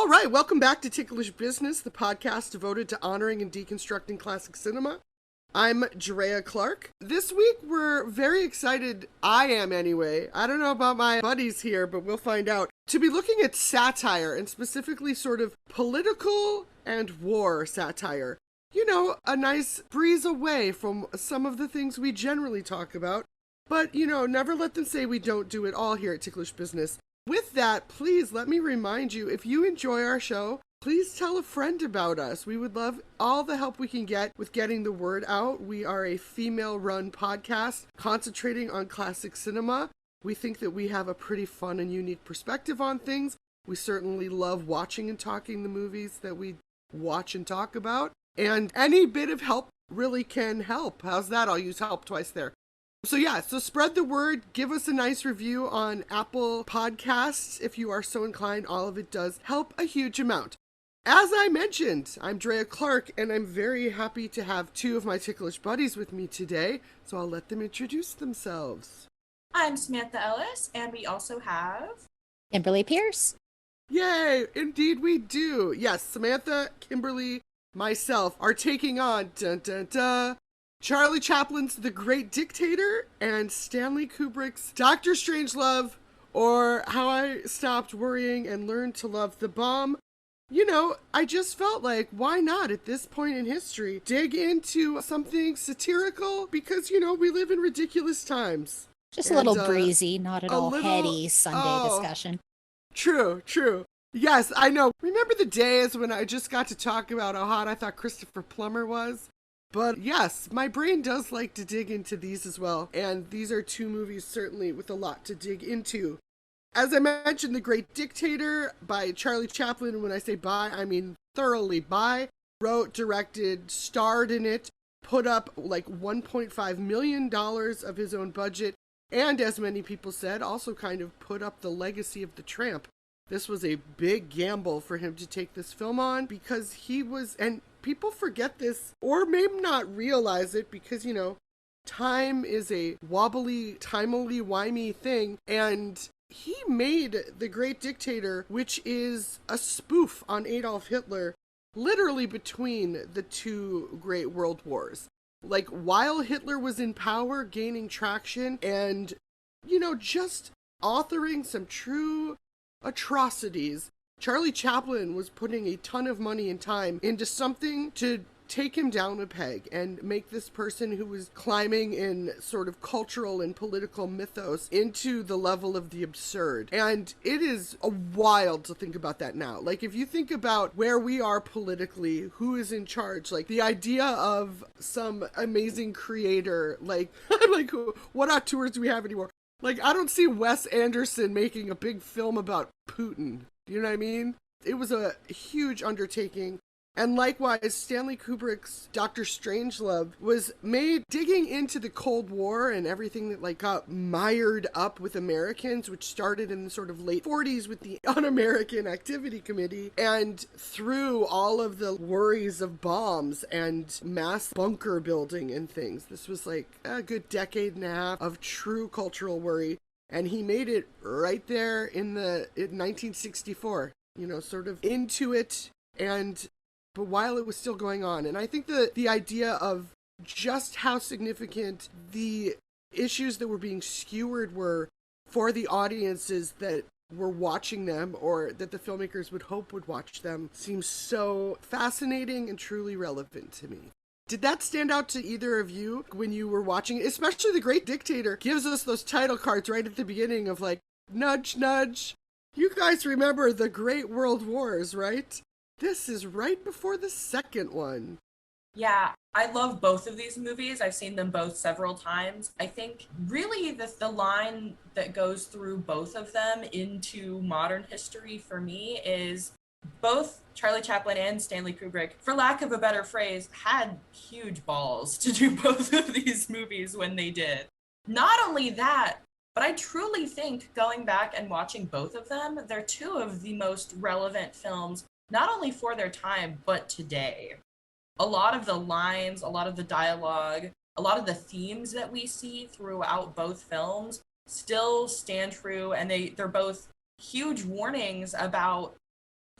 All right, welcome back to Ticklish Business, the podcast devoted to honoring and deconstructing classic cinema. I'm Drea Clark. This week we're very excited, I am anyway, I don't know about my buddies here, but we'll find out, to be looking at satire, and specifically sort of political and war satire. You know, a nice breeze away from some of the things we generally talk about. But, never let them say we don't do it all here at Ticklish Business. With that, please let me remind you, if you enjoy our show, please tell a friend about us. We would love all the help we can get with getting the word out. We are a female-run podcast concentrating on classic cinema. We think that we have a pretty fun and unique perspective on things. We certainly love watching and talking the movies that we watch and talk about. And any bit of help really can help. How's that? I'll use help twice there. So spread the word, give us a nice review on Apple Podcasts if you are so inclined. All of it does help a huge amount. As I mentioned, I'm Drea Clark, and I'm very happy to have two of my ticklish buddies with me today, so I'll let them introduce themselves. I'm Samantha Ellis, and we also have Kimberly Pierce. Yay, indeed we do. Yes, Samantha, Kimberly, myself are taking on Charlie Chaplin's The Great Dictator and Stanley Kubrick's Dr. Strangelove, or How I Stopped Worrying and Learned to Love the Bomb. I just felt like, why not at this point in history dig into something satirical? Because, we live in ridiculous times. Just a little breezy, not at all heady Sunday discussion. True. Yes, I know. Remember the days when I just got to talk about how hot I thought Christopher Plummer was? But yes, my brain does like to dig into these as well, and these are two movies certainly with a lot to dig into. As I mentioned, The Great Dictator by Charlie Chaplin, and when I say by, I mean thoroughly by, wrote, directed, starred in it, put up like $1.5 million of his own budget, and as many people said, also kind of put up the legacy of the tramp. This was a big gamble for him to take this film on because he was, and people forget this or may not realize it because, time is a wobbly, timely-wimey thing. And he made The Great Dictator, which is a spoof on Adolf Hitler, literally between the two great world wars. Like, while Hitler was in power, gaining traction, and, just authoring some true atrocities, Charlie Chaplin was putting a ton of money and time into something to take him down a peg and make this person who was climbing in sort of cultural and political mythos into the level of the absurd. And it is wild to think about that now. Like, if you think about where we are politically, who is in charge, like the idea of some amazing creator, like what auteurs do we have anymore? Like, I don't see Wes Anderson making a big film about Putin. Do you know what I mean? It was a huge undertaking. And likewise, Stanley Kubrick's Dr. Strangelove was made digging into the Cold War and everything that got mired up with Americans, which started in the sort of late 40s with the Un-American Activity Committee, and through all of the worries of bombs and mass bunker building and things. This was like a good decade and a half of true cultural worry. And he made it right there in 1964, sort of into it, but while it was still going on. And I think the idea of just how significant the issues that were being skewered were for the audiences that were watching them, or that the filmmakers would hope would watch them, seems so fascinating and truly relevant to me. Did that stand out to either of you when you were watching it? Especially The Great Dictator gives us those title cards right at the beginning of nudge, nudge. You guys remember the Great World Wars, right? This is right before the second one. Yeah, I love both of these movies. I've seen them both several times. I think really the line that goes through both of them into modern history for me is both Charlie Chaplin and Stanley Kubrick, for lack of a better phrase, had huge balls to do both of these movies when they did. Not only that, but I truly think going back and watching both of them, they're two of the most relevant films, not only for their time, but today. A lot of the lines, a lot of the dialogue, a lot of the themes that we see throughout both films still stand true, and they're both huge warnings about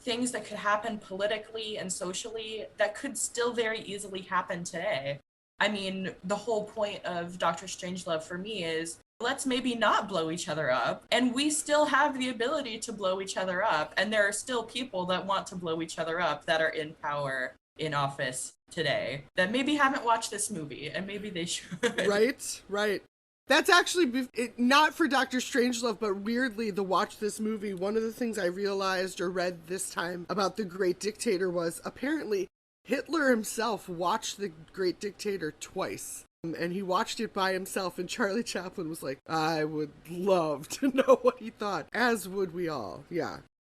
things that could happen politically and socially that could still very easily happen today. I mean, the whole point of Doctor Strangelove for me is let's maybe not blow each other up. And we still have the ability to blow each other up. And there are still people that want to blow each other up that are in power, in office today, that maybe haven't watched this movie, and maybe they should. Right. That's actually not for Doctor Strangelove, but weirdly, to watch this movie, one of the things I realized or read this time about The Great Dictator was apparently Hitler himself watched The Great Dictator twice. And he watched it by himself, and Charlie Chaplin was like, I would love to know what he thought, as would we all. Yeah.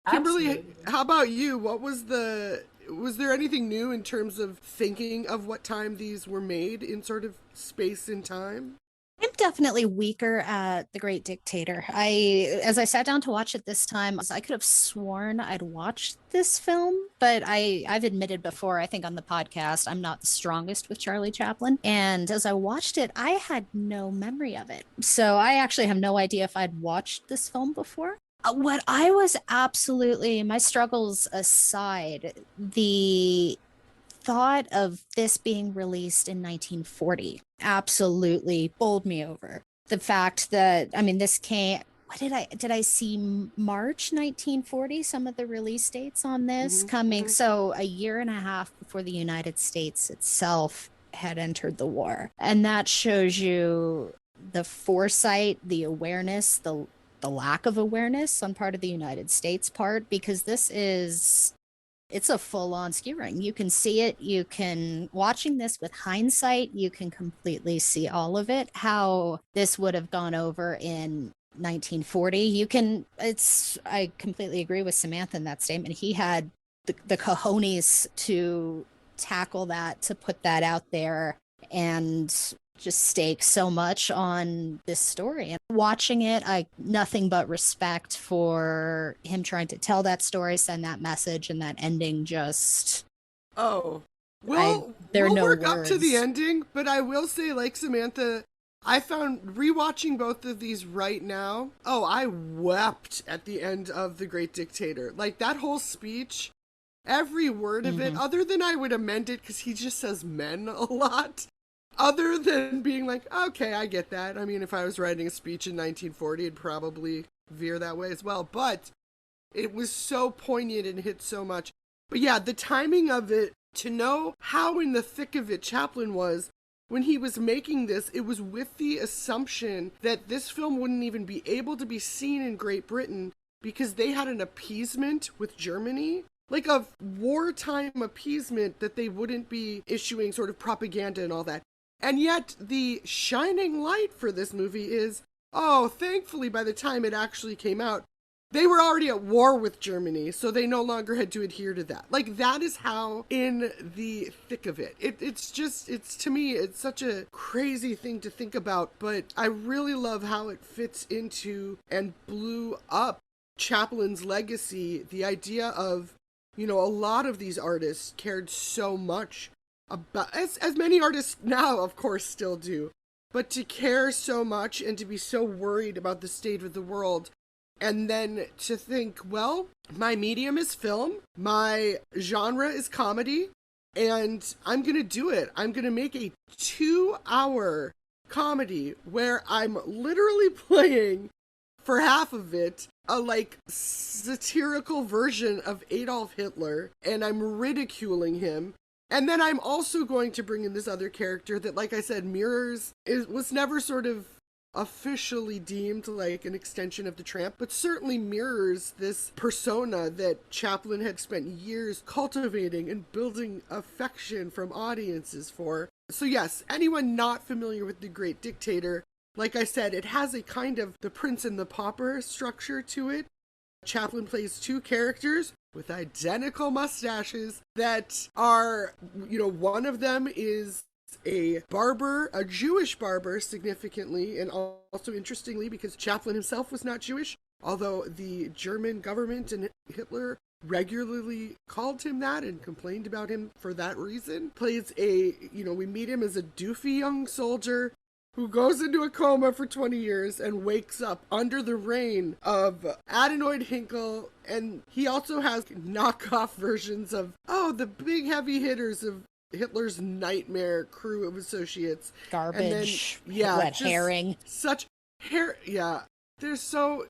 Kimberly, Absolutely. how about you? Was there anything new in terms of thinking of what time these were made in sort of space and time? I'm definitely weaker at The Great Dictator. As I sat down to watch it this time, I could have sworn I'd watched this film, but I've admitted before, I think on the podcast, I'm not the strongest with Charlie Chaplin. And as I watched it, I had no memory of it. So I actually have no idea if I'd watched this film before. What I was absolutely, my struggles aside, the thought of this being released in 1940 absolutely bowled me over. The fact that, I mean, this came, did I see March 1940, some of the release dates on this coming? So a year and a half before the United States itself had entered the war. And that shows you the foresight, the awareness, the lack of awareness on part of the United States part, because it's a full-on skewering. You can see it. You can, watching this with hindsight, you can completely see all of it, how this would have gone over in 1940. I completely agree with Samantha in that statement. He had the cojones to tackle that, to put that out there, and just stake so much on this story. And watching it, nothing but respect for him trying to tell that story, send that message, and that ending just... Oh. We'll no work up words. to the ending, but I will say, like Samantha, I found rewatching both of these right now, I wept at the end of The Great Dictator. Like, that whole speech, every word of it, other than I would amend it because he just says men a lot. Other than being like, okay, I get that. I mean, if I was writing a speech in 1940, it'd probably veer that way as well. But it was so poignant and hit so much. But yeah, the timing of it, to know how in the thick of it Chaplin was when he was making this, it was with the assumption that this film wouldn't even be able to be seen in Great Britain because they had an appeasement with Germany. Like a wartime appeasement that they wouldn't be issuing sort of propaganda and all that. And yet, the shining light for this movie is, thankfully, by the time it actually came out, they were already at war with Germany, so they no longer had to adhere to that. Like, that is how in the thick of it. It's to me, it's such a crazy thing to think about, but I really love how it fits into and blew up Chaplin's legacy. The idea of, a lot of these artists cared so much about, as many artists now, of course, still do, but to care so much and to be so worried about the state of the world, and then to think, well, my medium is film, my genre is comedy, and I'm gonna do it. I'm gonna make a 2-hour comedy where I'm literally playing, for half of it, a satirical version of Adolf Hitler, and I'm ridiculing him. And then I'm also going to bring in this other character that, like I said, was never sort of officially deemed like an extension of the Tramp, but certainly mirrors this persona that Chaplin had spent years cultivating and building affection from audiences for. So yes, anyone not familiar with The Great Dictator, like I said, it has a kind of the Prince and the Pauper structure to it. Chaplin plays two characters with identical mustaches that are, one of them is a barber, a Jewish barber, significantly, and also interestingly, because Chaplin himself was not Jewish, although the German government and Hitler regularly called him that and complained about him for that reason. Plays we meet him as a doofy young soldier who goes into a coma for 20 years and wakes up under the reign of Adenoid Hinkle. And he also has knockoff versions of, the big heavy hitters of Hitler's nightmare crew of associates. Garbage. And then, red herring. Such hair. Yeah. There's so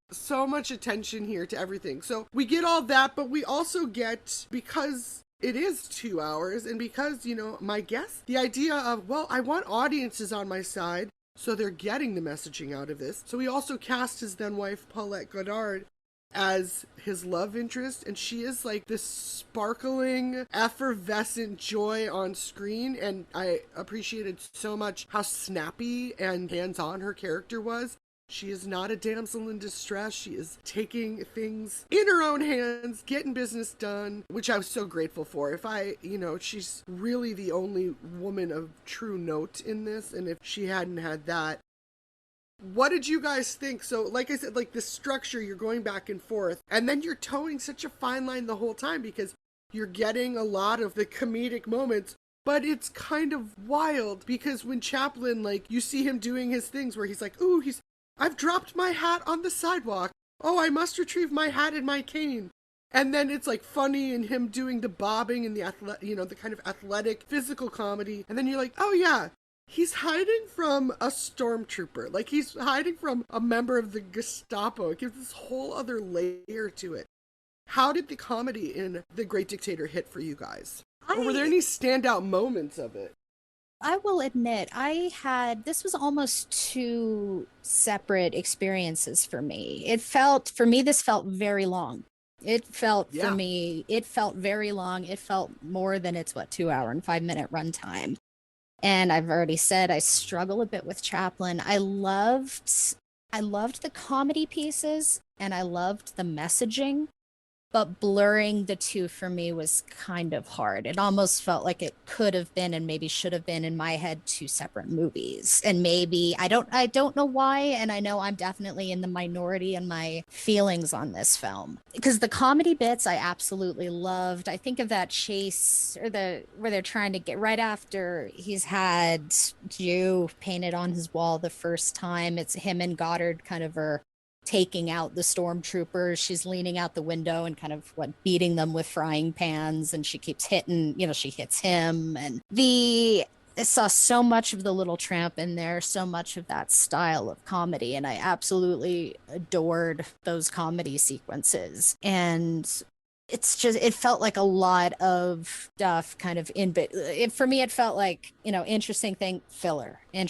much attention here to everything. So we get all that, but we also get, because it is 2 hours, and because, my guess, the idea of, I want audiences on my side, so they're getting the messaging out of this. So we also cast his then wife, Paulette Goddard, as his love interest, and she is like this sparkling, effervescent joy on screen, and I appreciated so much how snappy and hands-on her character was. She is not a damsel in distress. She is taking things in her own hands, getting business done, which I was so grateful for. She's really the only woman of true note in this, and if she hadn't had that. What did you guys think? So, like I said, like the structure, you're going back and forth, and then you're towing such a fine line the whole time because you're getting a lot of the comedic moments. But it's kind of wild because when Chaplin, you see him doing his things where he's like, I've dropped my hat on the sidewalk. Oh, I must retrieve my hat and my cane. And then it's funny and him doing the bobbing and the kind of athletic physical comedy. And then you're like, oh yeah, he's hiding from a stormtrooper. He's hiding from a member of the Gestapo. It gives this whole other layer to it. How did the comedy in The Great Dictator hit for you guys? Or were there any standout moments of it? I will admit, this was almost two separate experiences for me. This felt very long. It felt very long. It felt more than its 2 hour and 5 minute runtime. And I've already said I struggle a bit with Chaplin. I loved the comedy pieces and I loved the messaging. But blurring the two for me was kind of hard. It almost felt like it could have been and maybe should have been in my head two separate movies. And maybe I don't know why, and I know I'm definitely in the minority in my feelings on this film. Because the comedy bits I absolutely loved. I think of that chase where they're trying to get right after he's had Jew painted on his wall the first time. It's him and Goddard kind of are taking out the stormtroopers. She's leaning out the window and kind of beating them with frying pans, and she keeps hitting, she hits him. And I saw so much of The Little Tramp in there, so much of that style of comedy, and I absolutely adored those comedy sequences. And it felt like a lot of stuff kind of for me, it felt like, interesting thing, filler, and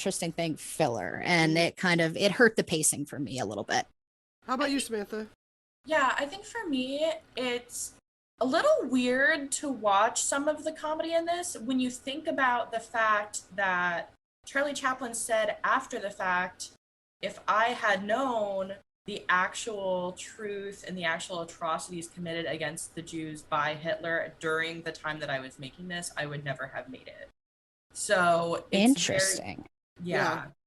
it hurt the pacing for me a little bit. How about you, Samantha? Yeah, I think for me, it's a little weird to watch some of the comedy in this when you think about the fact that Charlie Chaplin said after the fact, if I had known the actual truth and the actual atrocities committed against the Jews by Hitler during the time that I was making this, I would never have made it. So it's interesting.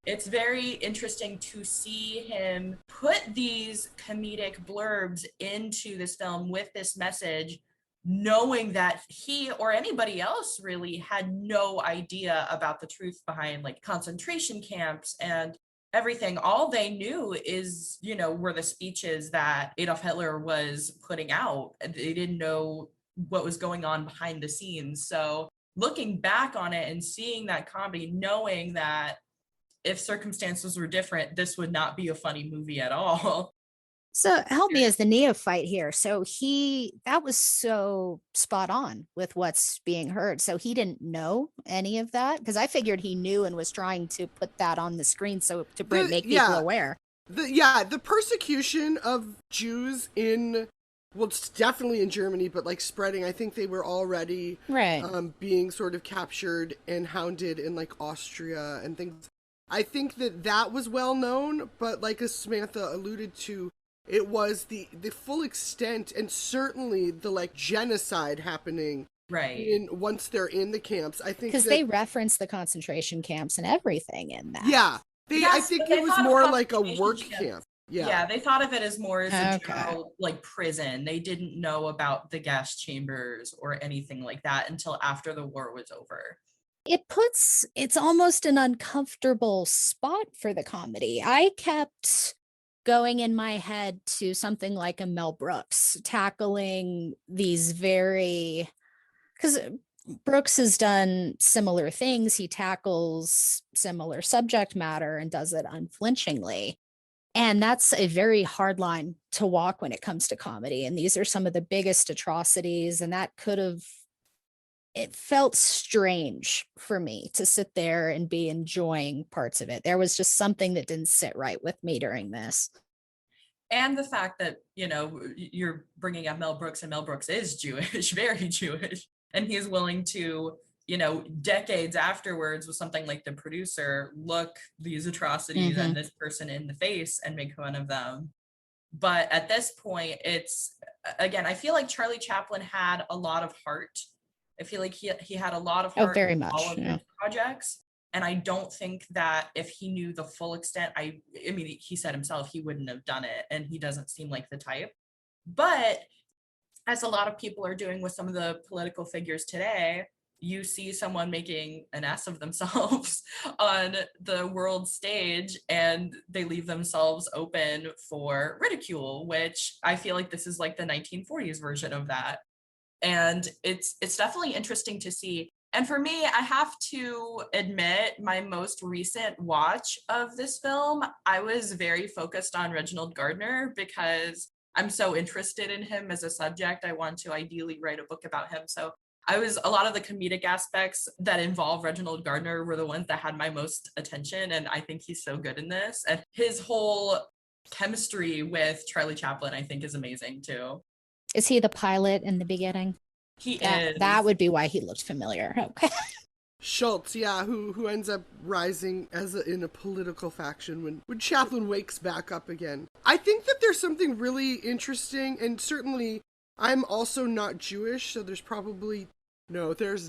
It's very interesting to see him put these comedic blurbs into this film with this message, knowing that he or anybody else really had no idea about the truth behind concentration camps and everything. All they knew is, were the speeches that Adolf Hitler was putting out. They didn't know what was going on behind the scenes. So looking back on it and seeing that comedy, knowing that if circumstances were different, this would not be a funny movie at all. So help me as the neophyte here. So that was so spot on with what's being heard. So he didn't know any of that? Because I figured he knew and was trying to put that on the screen to make people aware. The persecution of Jews it's definitely in Germany, but spreading, I think they were already being sort of captured and hounded in Austria and things. I think that was well known, but as Samantha alluded to, it was the full extent and certainly the genocide happening once they're in the camps. I think because they reference the concentration camps and everything in that. Yeah, I think it was more like a work camp. Yeah, they thought of it as more as a general prison. They didn't know about the gas chambers or anything like that until after the war was over. It's almost an uncomfortable spot for the comedy. I kept going in my head to something like a Mel Brooks tackling these very, because Brooks has done similar things. He tackles similar subject matter and does it unflinchingly. And that's a very hard line to walk when it comes to comedy. And these are some of the biggest atrocities. And that could have, it felt strange for me to sit there and be enjoying parts of it. There was just something that didn't sit right with me during this. And the fact that, you know, you're bringing up Mel Brooks, and Mel Brooks is Jewish, very Jewish. And he's willing to, you know, decades afterwards with something like The Producer, look these atrocities and this person in the face and make fun of them. But at this point, it's, again, I feel like Charlie Chaplin had a lot of heart. I feel like he had a lot of heart very in much, all of his projects. And I don't think that if he knew the full extent, I mean, he said himself, he wouldn't have done it. And he doesn't seem like the type. But as a lot of people are doing with some of the political figures today, you see someone making an ass of themselves on the world stage, and they leave themselves open for ridicule, which I feel like this is like the 1940s version of that. And it's definitely interesting to see. And for me, I have to admit, my most recent watch of this film, I was very focused on Reginald Gardner because I'm so interested in him as a subject. I want to ideally write a book about him. So a lot of the comedic aspects that involve Reginald Gardner were the ones that had my most attention. And I think he's so good in this. And his whole chemistry with Charlie Chaplin, I think, is amazing too. Is he the pilot in the beginning? He is. That would be why he looked familiar. Okay. Schultz, yeah, who ends up rising in a political faction when Chaplin wakes back up again. I think that there's something really interesting, and certainly I'm also not Jewish, so there's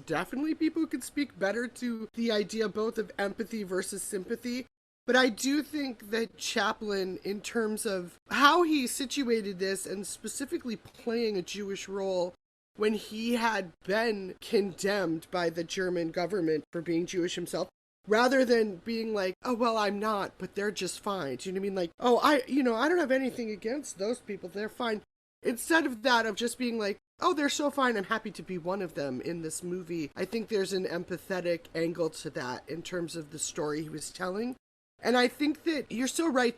definitely people who could speak better to the idea both of empathy versus sympathy. But I do think that Chaplin, in terms of how he situated this and specifically playing a Jewish role, when he had been condemned by the German government for being Jewish himself, rather than being like, oh, well, I'm not, but they're just fine. Do you know what I mean? Like, oh, I don't have anything against those people. They're fine. Instead of that, of just being like, oh, they're so fine. I'm happy to be one of them in this movie. I think there's an empathetic angle to that in terms of the story he was telling. And I think that you're so right.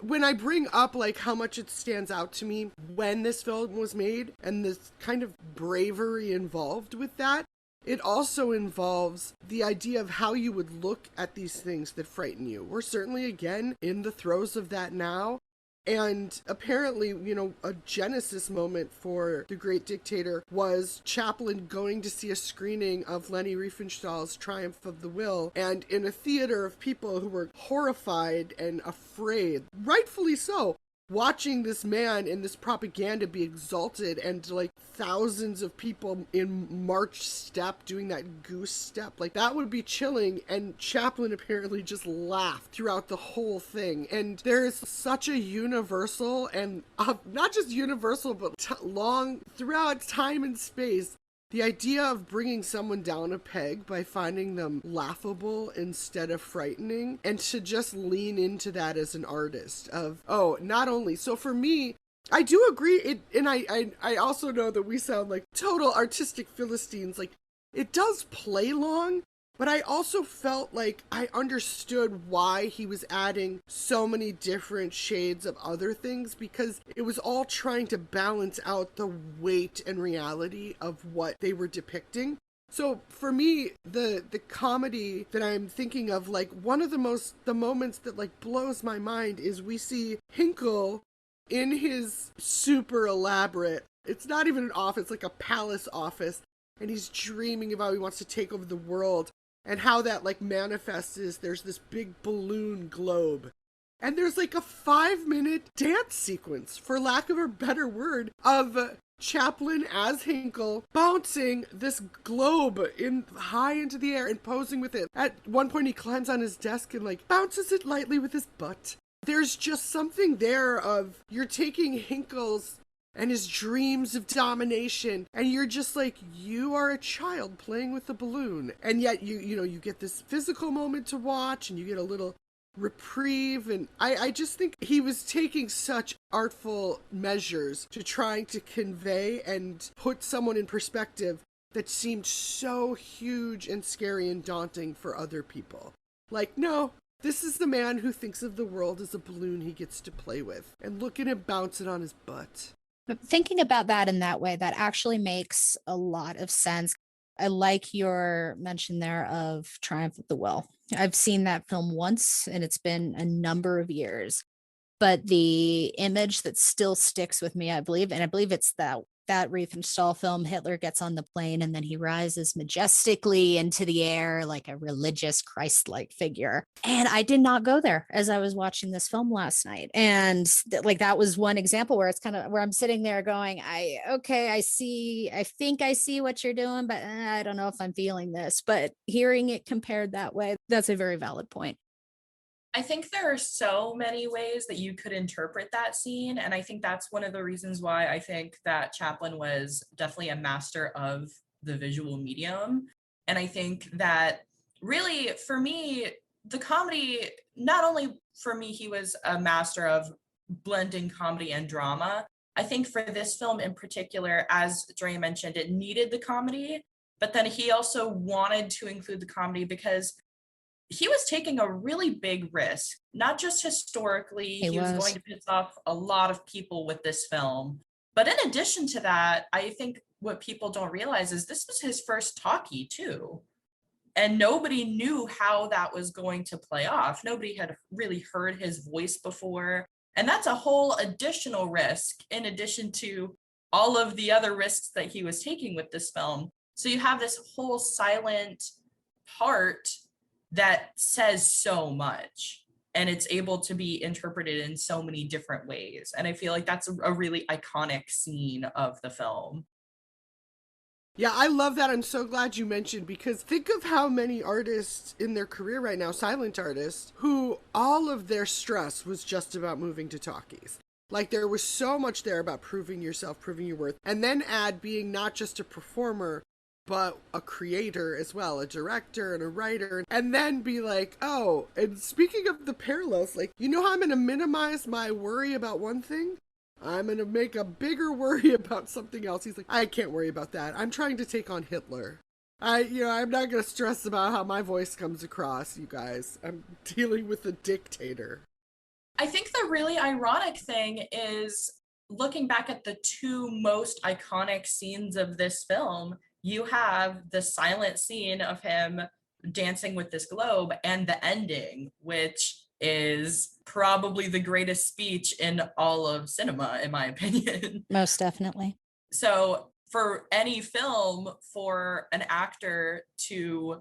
When I bring up like how much it stands out to me when this film was made and this kind of bravery involved with that, it also involves the idea of how you would look at these things that frighten you. We're certainly, again, in the throes of that now. And apparently, a genesis moment for The Great Dictator was Chaplin going to see a screening of Leni Riefenstahl's Triumph of the Will, and in a theater of people who were horrified and afraid, rightfully so, watching this man in this propaganda be exalted, and like thousands of people in march step doing that goose step, like that would be chilling. And Chaplin apparently just laughed throughout the whole thing. And there is such a universal, and not just universal, but long throughout time and space, the idea of bringing someone down a peg by finding them laughable instead of frightening, and to just lean into that as an artist of, oh, not only. So for me, I do agree, and I also know that we sound like total artistic Philistines. Like, it does play long, but I also felt like I understood why he was adding so many different shades of other things, because it was all trying to balance out the weight and reality of what they were depicting. So for me, the comedy that I'm thinking of, like one of the moments that like blows my mind is we see Hinkle in his super elaborate, it's not even an office, like a palace office, and he's dreaming about how he wants to take over the world, and how that like manifests is there's this big balloon globe. And there's like a 5-minute dance sequence, for lack of a better word, of Chaplin as Hinkle bouncing this globe high into the air and posing with it. At one point he climbs on his desk and like bounces it lightly with his butt. There's just something there of, you're taking Hinkle's and his dreams of domination. And you're just like, you are a child playing with a balloon. And yet you get this physical moment to watch, and you get a little reprieve. And I just think he was taking such artful measures to trying to convey and put someone in perspective that seemed so huge and scary and daunting for other people. Like, no, this is the man who thinks of the world as a balloon he gets to play with. And look at him bounce it on his butt. But thinking about that in that way, that actually makes a lot of sense. I like your mention there of Triumph of the Will. I've seen that film once, and it's been a number of years. But the image that still sticks with me, I believe it's that Riefenstahl film, Hitler gets on the plane and then he rises majestically into the air like a religious Christ-like figure. And I did not go there as I was watching this film last night. And that was one example where it's kind of where I'm sitting there going, I think I see what you're doing, but I don't know if I'm feeling this. But hearing it compared that way, that's a very valid point. I think there are so many ways that you could interpret that scene. And I think that's one of the reasons why I think that Chaplin was definitely a master of the visual medium. And I think that really, for me, the comedy, not only for me, he was a master of blending comedy and drama. I think for this film in particular, as Drea mentioned, it needed the comedy, but then he also wanted to include the comedy because he was taking a really big risk, not just historically. He was going to piss off a lot of people with this film. But in addition to that, I think what people don't realize is this was his first talkie too. And nobody knew how that was going to play off. Nobody had really heard his voice before. And that's a whole additional risk in addition to all of the other risks that he was taking with this film. So you have this whole silent part that says so much, and it's able to be interpreted in so many different ways. And I feel like that's a really iconic scene of the film. Yeah, I love that. I'm so glad you mentioned, because think of how many artists in their career right now, silent artists, who all of their stress was just about moving to talkies. Like, there was so much there about proving yourself, proving your worth, and then add being not just a performer, but a creator as well, a director and a writer, and then be like, oh, and speaking of the parallels, like, you know how I'm going to minimize my worry about one thing? I'm going to make a bigger worry about something else. He's like, I can't worry about that. I'm trying to take on Hitler. I'm not going to stress about how my voice comes across, you guys. I'm dealing with a dictator. I think the really ironic thing is, looking back at the two most iconic scenes of this film, you have the silent scene of him dancing with this globe and the ending, which is probably the greatest speech in all of cinema, in my opinion. Most definitely. So for any film, for an actor to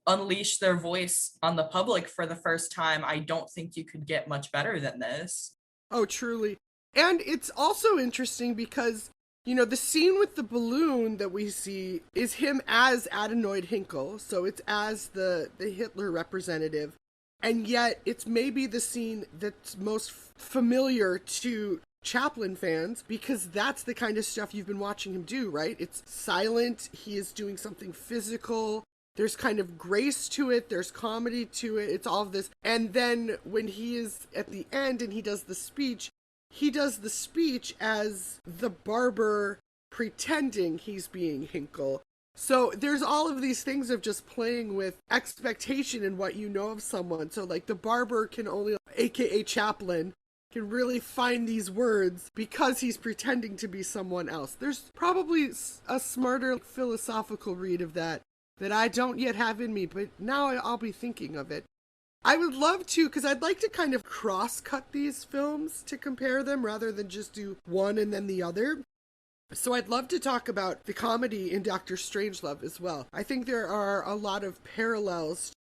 unleash their voice on the public for the first time, I don't think you could get much better than this. Oh, truly. And it's also interesting because, the scene with the balloon that we see is him as Adenoid Hinkle. So it's as the Hitler representative. And yet it's maybe the scene that's most familiar to Chaplin fans, because that's the kind of stuff you've been watching him do, right? It's silent. He is doing something physical. There's kind of grace to it. There's comedy to it. It's all of this. And then when he is at the end and he does the speech as the barber pretending he's being Hinkle. So there's all of these things of just playing with expectation and what you know of someone. So like the barber can only, aka Chaplin, can really find these words because he's pretending to be someone else. There's probably a smarter philosophical read of that I don't yet have in me, but now I'll be thinking of it. I would love to, because I'd like to kind of cross-cut these films to compare them rather than just do one and then the other. So I'd love to talk about the comedy in Dr. Strangelove as well. I think there are a lot of parallels.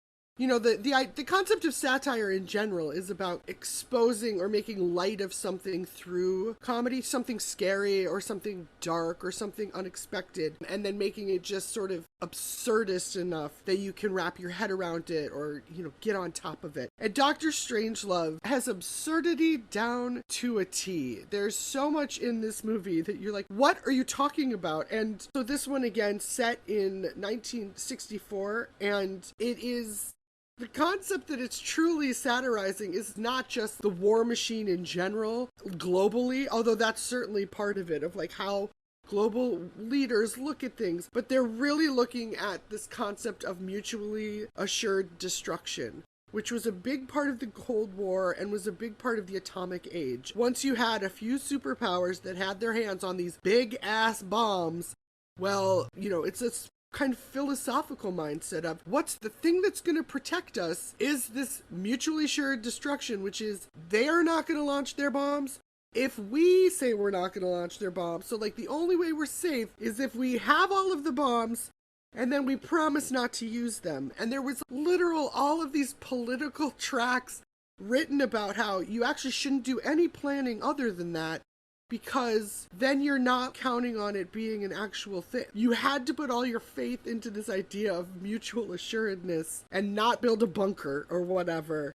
You know, the concept of satire in general is about exposing or making light of something through comedy, something scary or something dark or something unexpected, and then making it just sort of absurdist enough that you can wrap your head around it or, you know, get on top of it. And Doctor Strangelove has absurdity down to a T. There's so much in this movie that you're like, what are you talking about? And so this one, again, set in 1964, and it is... The concept that it's truly satirizing is not just the war machine in general, globally, although that's certainly part of it, of like how global leaders look at things, but they're really looking at this concept of mutually assured destruction, which was a big part of the Cold War and was a big part of the atomic age. Once you had a few superpowers that had their hands on these big ass bombs, well, you know, it's a kind of philosophical mindset of what's the thing that's going to protect us is this mutually assured destruction, which is they are not going to launch their bombs if we say we're not going to launch their bombs. So like the only way we're safe is if we have all of the bombs and then we promise not to use them. And there was literal all of these political tracts written about how you actually shouldn't do any planning other than that, because then you're not counting on it being an actual thing. You had to put all your faith into this idea of mutual assuredness and not build a bunker or whatever,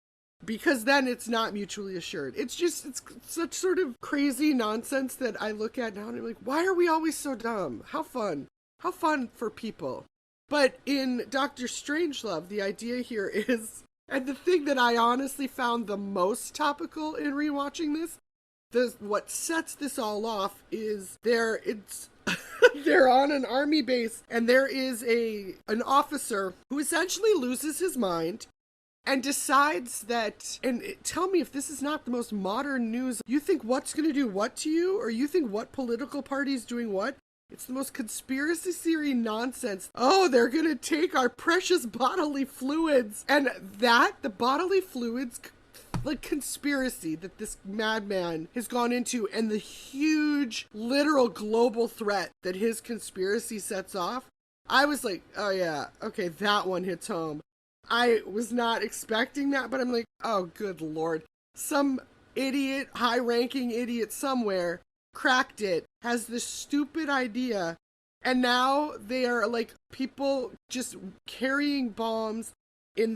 because then it's not mutually assured. It's such sort of crazy nonsense that I look at now and I'm like, why are we always so dumb? How fun for people. But in Doctor Strangelove, the idea here is, and the thing that I honestly found the most topical in rewatching this, what sets this all off is they're on an army base, and there is an officer who essentially loses his mind and decides that, and tell me if this is not the most modern news, you think what's going to do what to you, or you think what political party is doing what? It's the most conspiracy theory nonsense. Oh, they're going to take our precious bodily fluids, and the bodily fluids like conspiracy that this madman has gone into, and the huge literal global threat that his conspiracy sets off. I was like, oh yeah, okay, that one hits home. I was not expecting that, but I'm like, oh good lord. Some idiot, high-ranking idiot somewhere cracked it, has this stupid idea, and now they are like people just carrying bombs in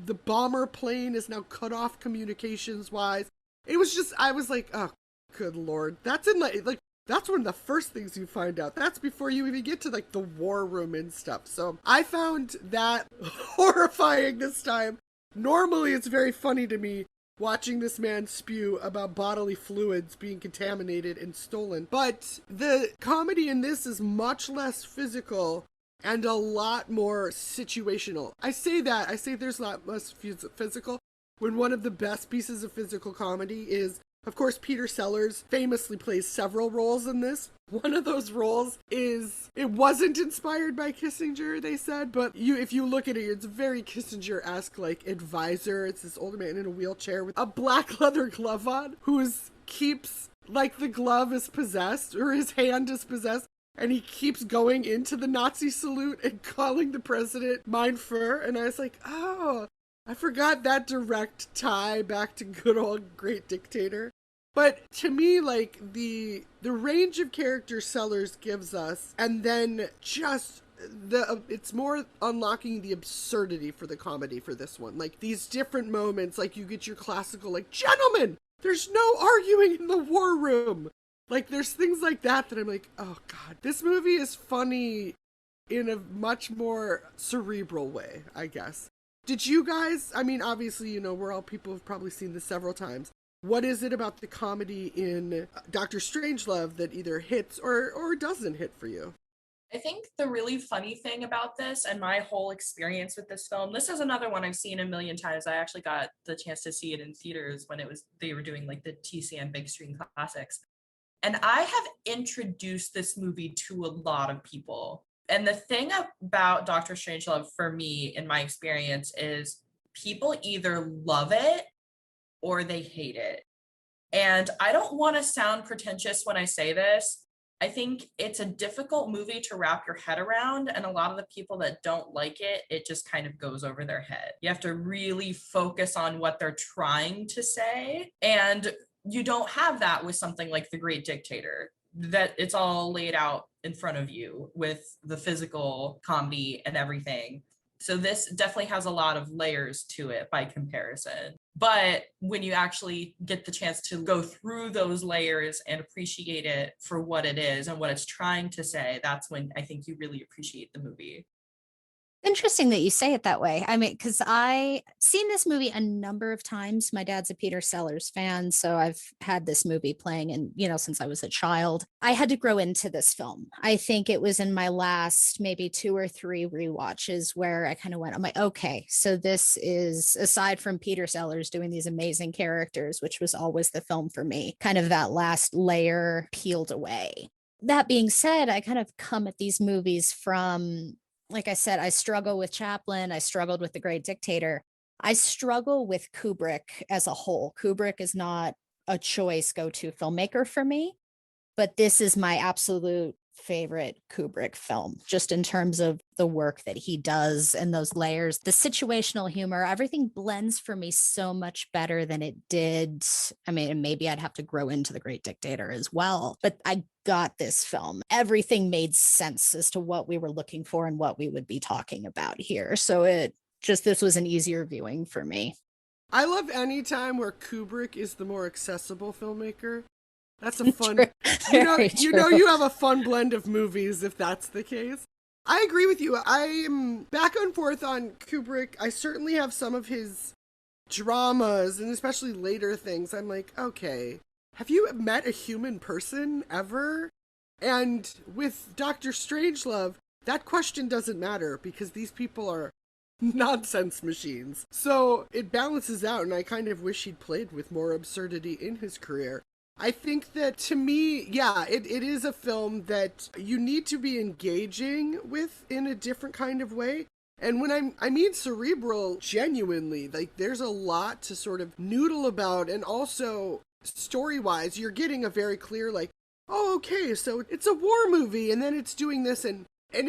the bomber plane is now cut off communications wise. It was just, I was like, oh, good lord. That's in like that's one of the first things you find out. That's before you even get to like the war room and stuff. So I found that horrifying this time. Normally it's very funny to me watching this man spew about bodily fluids being contaminated and stolen. But the comedy in this is much less physical and a lot more situational. I say there's a lot less physical when one of the best pieces of physical comedy is, of course, Peter Sellers famously plays several roles in this. One of those roles is, it wasn't inspired by Kissinger, they said, but if you look at it, it's very Kissinger-esque, like advisor. It's this older man in a wheelchair with a black leather glove on who keeps, like the glove is possessed or his hand is possessed. And he keeps going into the Nazi salute and calling the president Mein Führer. And I was like, oh, I forgot that direct tie back to good old Great Dictator. But to me, like the range of character Sellers gives us, and then just it's more unlocking the absurdity for the comedy for this one. Like these different moments, like you get your classical, like, gentlemen, there's no arguing in the war room. Like, there's things like that I'm like, oh, God. This movie is funny in a much more cerebral way, I guess. Did you guys, I mean, obviously, you know, we're all people who've probably seen this several times. What is it about the comedy in Doctor Strangelove that either hits or doesn't hit for you? I think the really funny thing about this and my whole experience with this film, this is another one I've seen a million times. I actually got the chance to see it in theaters when they were doing like the TCM Big Screen Classics. And I have introduced this movie to a lot of people. And the thing about Doctor Strangelove for me, in my experience, is people either love it or they hate it. And I don't want to sound pretentious when I say this, I think it's a difficult movie to wrap your head around, and a lot of the people that don't like it, it just kind of goes over their head. You have to really focus on what they're trying to say, and you don't have that with something like The Great Dictator, that it's all laid out in front of you with the physical comedy and everything. So this definitely has a lot of layers to it by comparison. But when you actually get the chance to go through those layers and appreciate it for what it is and what it's trying to say, that's when I think you really appreciate the movie. Interesting that you say it that way. I mean, because I seen this movie a number of times. My dad's a Peter Sellers fan, so I've had this movie playing, and since I was a child, I had to grow into this film. I think it was in my last maybe 2 or 3 rewatches where I kind of went, I'm like, okay, so this is, aside from Peter Sellers doing these amazing characters, which was always the film for me, kind of that last layer peeled away. That being said, I kind of come at these movies from, like I said, I struggle with Chaplin. I struggled with The Great Dictator. I struggle with Kubrick as a whole. Kubrick is not a choice go-to filmmaker for me, but this is my absolute favorite Kubrick film, just in terms of the work that he does and those layers, the situational humor, everything blends for me so much better than it did. I mean, maybe I'd have to grow into The Great Dictator as well, but I got this film. Everything made sense as to what we were looking for and what we would be talking about here. So this was an easier viewing for me. I love any time where Kubrick is the more accessible filmmaker. That's a fun, you have a fun blend of movies if that's the case. I agree with you. I'm back and forth on Kubrick. I certainly have some of his dramas and especially later things. I'm like, okay, have you met a human person ever? And with Dr. Strangelove, that question doesn't matter because these people are nonsense machines. So it balances out, and I kind of wish he'd played with more absurdity in his career. I think that, to me, it is a film that you need to be engaging with in a different kind of way. And when I mean cerebral, genuinely, like there's a lot to sort of noodle about, and also story-wise, you're getting a very clear, like, oh, okay, so it's a war movie, and then it's doing this, and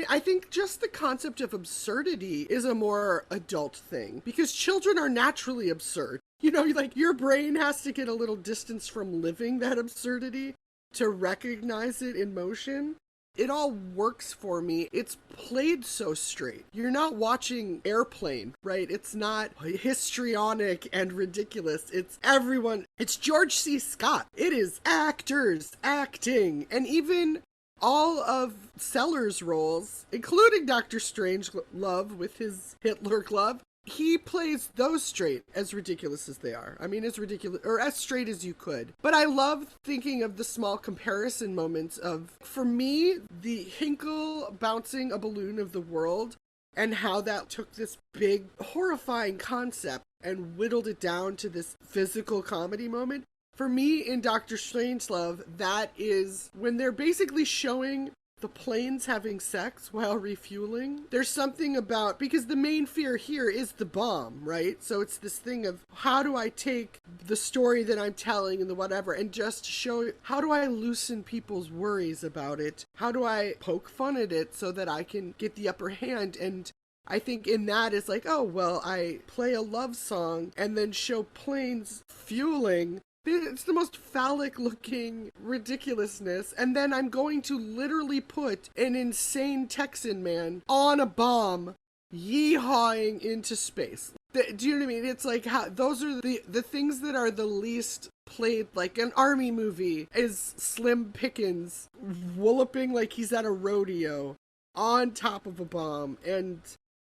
I think just the concept of absurdity is a more adult thing, because children are naturally absurd. Like your brain has to get a little distance from living that absurdity to recognize it in motion. It all works for me. It's played so straight. You're not watching Airplane, right? It's not histrionic and ridiculous. It's everyone. It's George C. Scott. It is actors acting. And even all of Sellers' roles, including Dr. Strangelove with his Hitler glove, he plays those straight, as ridiculous as they are. I mean, as ridiculous, or as straight as you could. But I love thinking of the small comparison moments of, for me, the Hinkle bouncing a balloon of the world, and how that took this big, horrifying concept and whittled it down to this physical comedy moment. For me, in Dr. Strangelove, that is when they're basically showing the planes having sex while refueling. There's something about, because the main fear here is the bomb, right? So it's this thing of, how do I take the story that I'm telling and the whatever and just show, how do I loosen people's worries about it? How do I poke fun at it so that I can get the upper hand? And I think in that is like, oh, well, I play a love song and then show planes fueling. It's the most phallic looking ridiculousness. And then I'm going to literally put an insane Texan man on a bomb yeehawing into space. Do you know what I mean? It's like, how those are the things that are the least played. Like an army movie is Slim Pickens walloping like he's at a rodeo on top of a bomb. And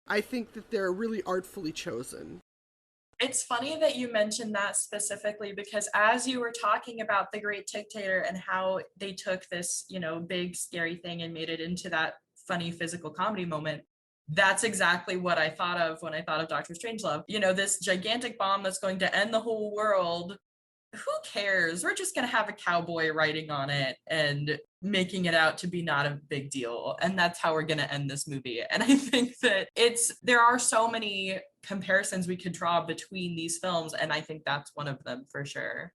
I think that they're really artfully chosen. It's funny that you mentioned that specifically, because as you were talking about The Great Dictator and how they took this, big scary thing and made it into that funny physical comedy moment, that's exactly what I thought of when I thought of Dr. Strangelove. This gigantic bomb that's going to end the whole world. Who cares? We're just going to have a cowboy writing on it and making it out to be not a big deal. And that's how we're going to end this movie. And I think that there are so many comparisons we could draw between these films. And I think that's one of them for sure.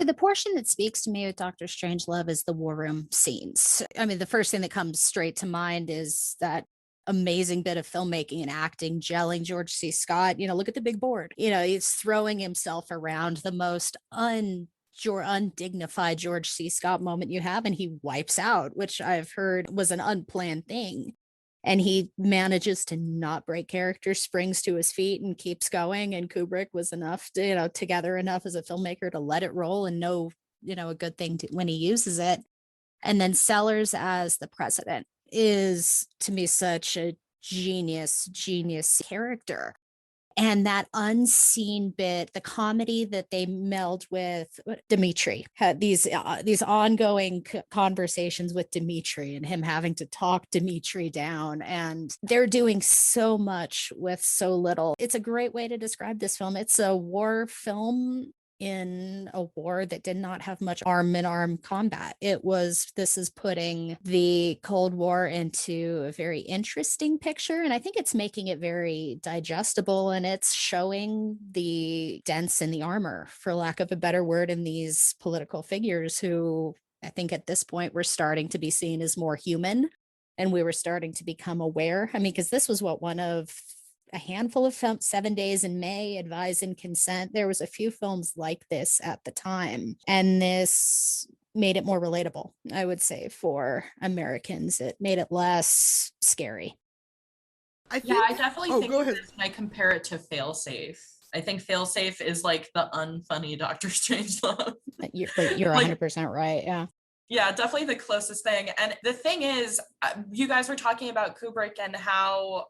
The portion that speaks to me with Doctor Strangelove is the war room scenes. I mean, the first thing that comes straight to mind is that amazing bit of filmmaking and acting, gelling George C. Scott. Look at the big board. He's throwing himself around, the most undignified George C. Scott moment you have, and he wipes out, which I've heard was an unplanned thing. And he manages to not break character, springs to his feet and keeps going. And Kubrick was enough to, together enough as a filmmaker to let it roll and know, a good thing when he uses it. And then Sellers as the president is, to me, such a genius character. And that unseen bit, the comedy that they meld with Dimitri, had these ongoing conversations with Dimitri and him having to talk Dimitri down. And they're doing so much with so little. It's a great way to describe this film. It's a war film in a war that did not have much arm-in-arm combat. This is putting the Cold War into a very interesting picture, and I think it's making it very digestible, and it's showing the dents in the armor, for lack of a better word, in these political figures who I think at this point were starting to be seen as more human, and we were starting to become aware. I mean, because this was one of a handful of films, 7 Days in May, Advise and Consent. There was a few films like this at the time, and this made it more relatable, I would say, for Americans. It made it less scary. I definitely think when I compare it to Failsafe. I think Failsafe is like the unfunny Doctor Strangelove. You're 100% right, yeah. Yeah, definitely the closest thing. And the thing is, you guys were talking about Kubrick and how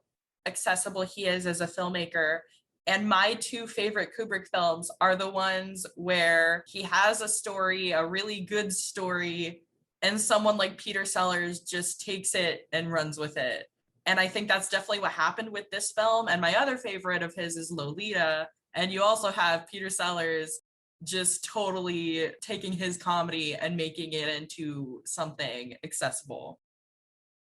accessible he is as a filmmaker, and my two favorite Kubrick films are the ones where he has a story, a really good story, and someone like Peter Sellers just takes it and runs with it. And I think that's definitely what happened with this film. And my other favorite of his is Lolita, and you also have Peter Sellers just totally taking his comedy and making it into something accessible.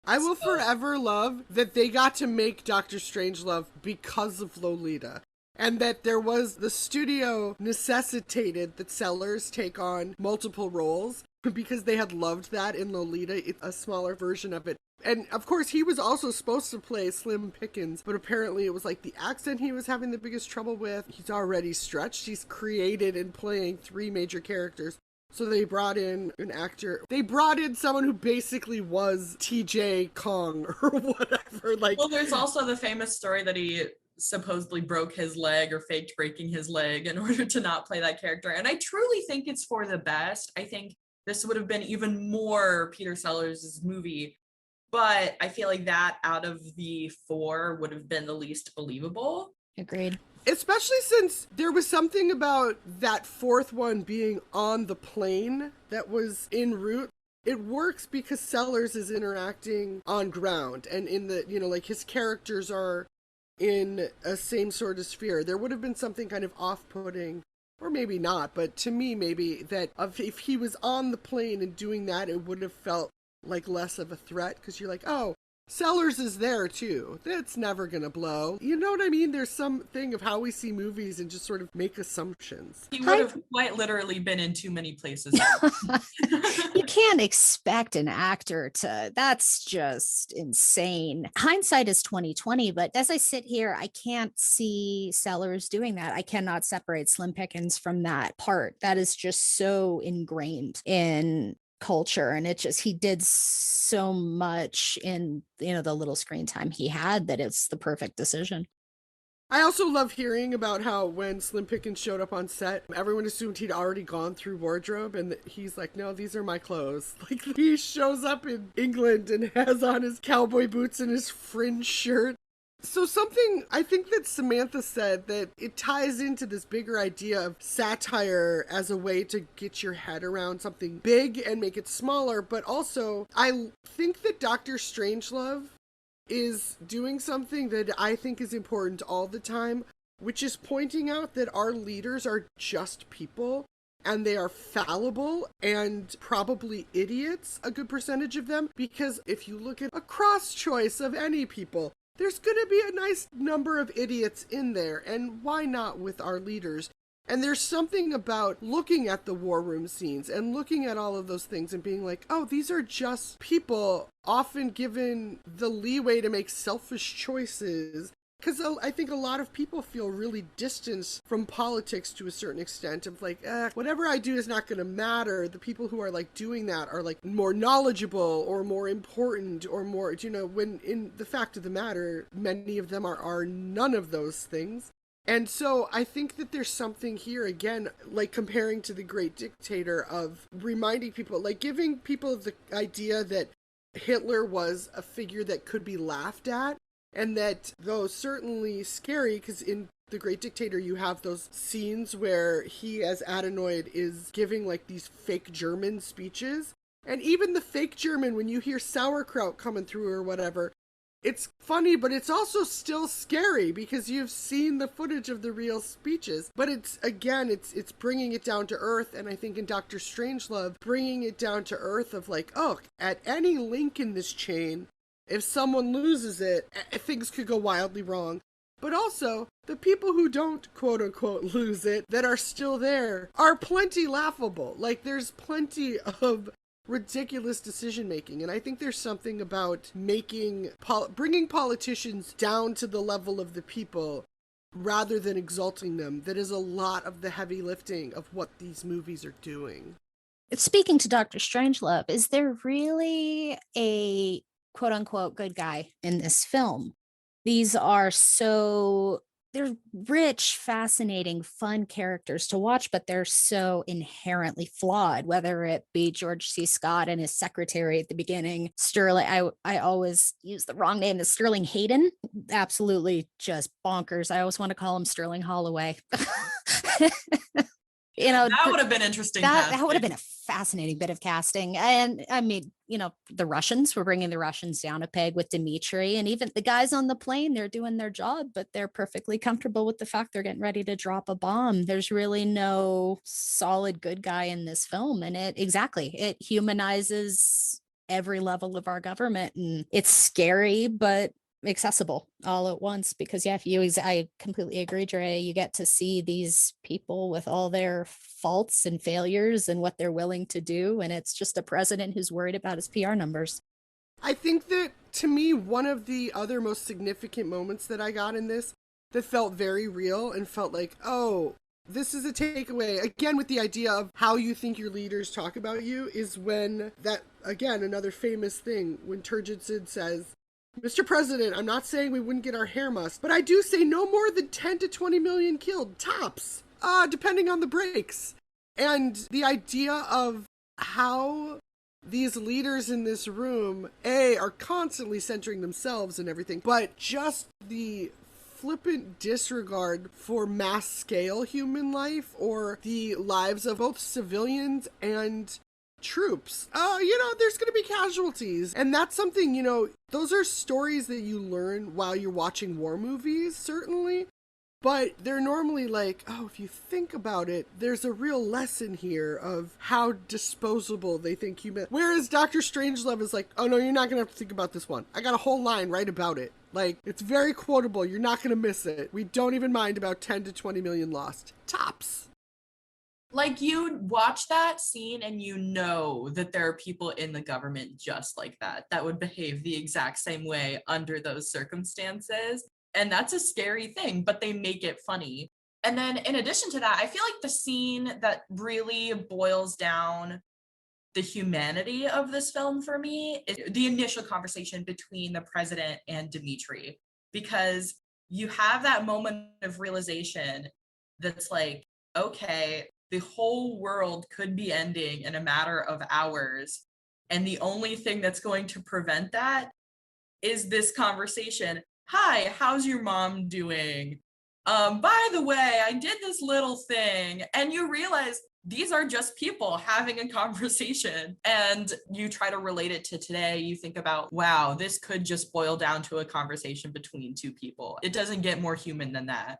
I will forever love that they got to make Doctor Strangelove because of Lolita. And that the studio necessitated that Sellers take on multiple roles because they had loved that in Lolita, a smaller version of it. And of course, he was also supposed to play Slim Pickens, but apparently it was like the accent he was having the biggest trouble with. He's already stretched. He's created and playing 3 major characters. So they brought in an actor. They brought in someone who basically was TJ Kong or whatever. Well, there's also the famous story that he supposedly broke his leg or faked breaking his leg in order to not play that character. And I truly think it's for the best. I think this would have been even more Peter Sellers' movie. But I feel like that out of the 4 would have been the least believable. Agreed. Especially since there was something about that 4th one being on the plane that was en route. It works because Sellers is interacting on ground and in the, like his characters are in a same sort of sphere. There would have been something kind of off-putting, or maybe not, but to me maybe that if he was on the plane and doing that, it would have felt like less of a threat because you're like, oh, Sellers is there too. That's never gonna blow. You know what I mean? There's something of how we see movies and just sort of make assumptions. He would have quite literally been in too many places. You can't expect an actor to, that's just insane. Hindsight is 2020, but as I sit here, I can't see Sellers doing that. I cannot separate Slim Pickens from that part. That is just so ingrained in culture, and he did so much in the little screen time he had that it's the perfect decision. I also love hearing about how when Slim Pickens showed up on set, everyone assumed he'd already gone through wardrobe, and he's like, no, these are my clothes. Like, he shows up in England and has on his cowboy boots and his fringe shirt. So something I think that Samantha said that it ties into this bigger idea of satire as a way to get your head around something big and make it smaller. But also, I think that Dr. Strangelove is doing something that I think is important all the time, which is pointing out that our leaders are just people and they are fallible and probably idiots, a good percentage of them, because if you look at a cross choice of any people, there's going to be a nice number of idiots in there, and why not with our leaders? And there's something about looking at the war room scenes and looking at all of those things and being like, oh, these are just people often given the leeway to make selfish choices. Because I think a lot of people feel really distanced from politics to a certain extent of like, whatever I do is not going to matter. The people who are like doing that are like more knowledgeable or more important or more, you know, when in the fact of the matter, many of them are none of those things. And so I think that there's something here, again, like comparing to the Great Dictator, of reminding people, like giving people the idea that Hitler was a figure that could be laughed at, and that, though certainly scary, because in the Great Dictator you have those scenes where he as Adenoid is giving like these fake German speeches. And even the fake German, when you hear sauerkraut coming through or whatever, it's funny, but it's also still scary because you've seen the footage of the real speeches. But it's, again, it's bringing it down to earth. And I think in Dr. Strangelove, bringing it down to earth of like, oh, at any link in this chain, if someone loses it, things could go wildly wrong. But also, the people who don't, quote unquote, lose it, that are still there, are plenty laughable. Like, there's plenty of ridiculous decision making, and I think there's something about bringing politicians down to the level of the people rather than exalting them that is a lot of the heavy lifting of what these movies are doing. Speaking to Dr. Strangelove, is there really a quote unquote good guy in this film? These are they're rich, fascinating, fun characters to watch, but they're so inherently flawed, whether it be George C. Scott and his secretary at the beginning, Sterling, I always use the wrong name, the Sterling Hayden, absolutely just bonkers. I always want to call him Sterling Holloway. You know, that would have been interesting. That would have been a fascinating bit of casting. And I mean, you know, the Russians, we're bringing the Russians down a peg with Dmitri, and even the guys on the plane, they're doing their job, but they're perfectly comfortable with the fact they're getting ready to drop a bomb. There's really no solid good guy in this film. And it humanizes every level of our government, and it's scary, but accessible all at once. Because I completely agree, Drea, you get to see these people with all their faults and failures and what they're willing to do, and it's just a president who's worried about his PR numbers. I think that, to me, one of the other most significant moments that I got in this that felt very real and felt like, oh, this is a takeaway, again, with the idea of how you think your leaders talk about you, is when that, again, another famous thing, when Turgid Sid says, Mr. President, I'm not saying we wouldn't get our hair mussed, but I do say no more than 10 to 20 million killed, tops, depending on the breaks. And the idea of how these leaders in this room, are constantly centering themselves and everything, but just the flippant disregard for mass scale human life or the lives of both civilians and troops. There's going to be casualties. And that's something, those are stories that you learn while you're watching war movies, certainly. But they're normally like, oh, if you think about it, there's a real lesson here of how disposable they think human. Whereas Dr. Strangelove is like, oh no, you're not going to have to think about this one. I got a whole line right about it. Like, it's very quotable. You're not going to miss it. We don't even mind about 10 to 20 million lost. Tops. Like, you watch that scene and you know that there are people in the government just like that would behave the exact same way under those circumstances. And that's a scary thing, but they make it funny. And then in addition to that, I feel like the scene that really boils down the humanity of this film for me is the initial conversation between the president and Dmitri, because you have that moment of realization that's like, okay, the whole world could be ending in a matter of hours. And the only thing that's going to prevent that is this conversation. Hi, how's your mom doing? By the way, I did this little thing. And you realize these are just people having a conversation, and you try to relate it to today. You think about, wow, this could just boil down to a conversation between two people. It doesn't get more human than that.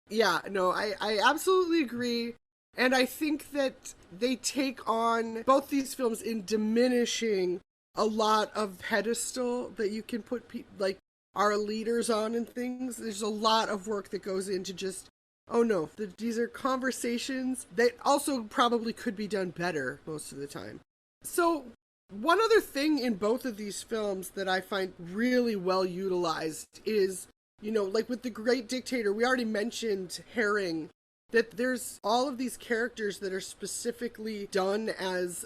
Yeah, no, I absolutely agree. And I think that they take on both these films in diminishing a lot of pedestal that you can put like our leaders on and things. There's a lot of work that goes into just Oh no, these are conversations that also probably could be done better most of the time. So, one other thing in both of these films that I find really well utilized is, like with The Great Dictator, we already mentioned Herring, that there's all of these characters that are specifically done as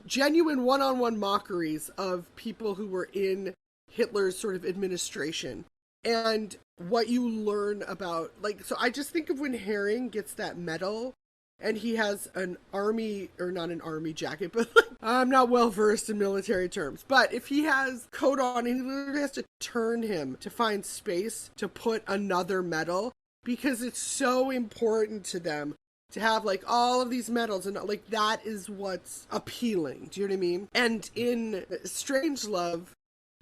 genuine one-on-one mockeries of people who were in Hitler's sort of administration. And what you learn about, so I just think of when Herring gets that medal and he has an army, or not an army jacket, but I'm not well versed in military terms. But if he has coat on and he literally has to turn him to find space to put another medal, because it's so important to them to have all of these medals, and that is what's appealing. Do you know what I mean? And in Strangelove,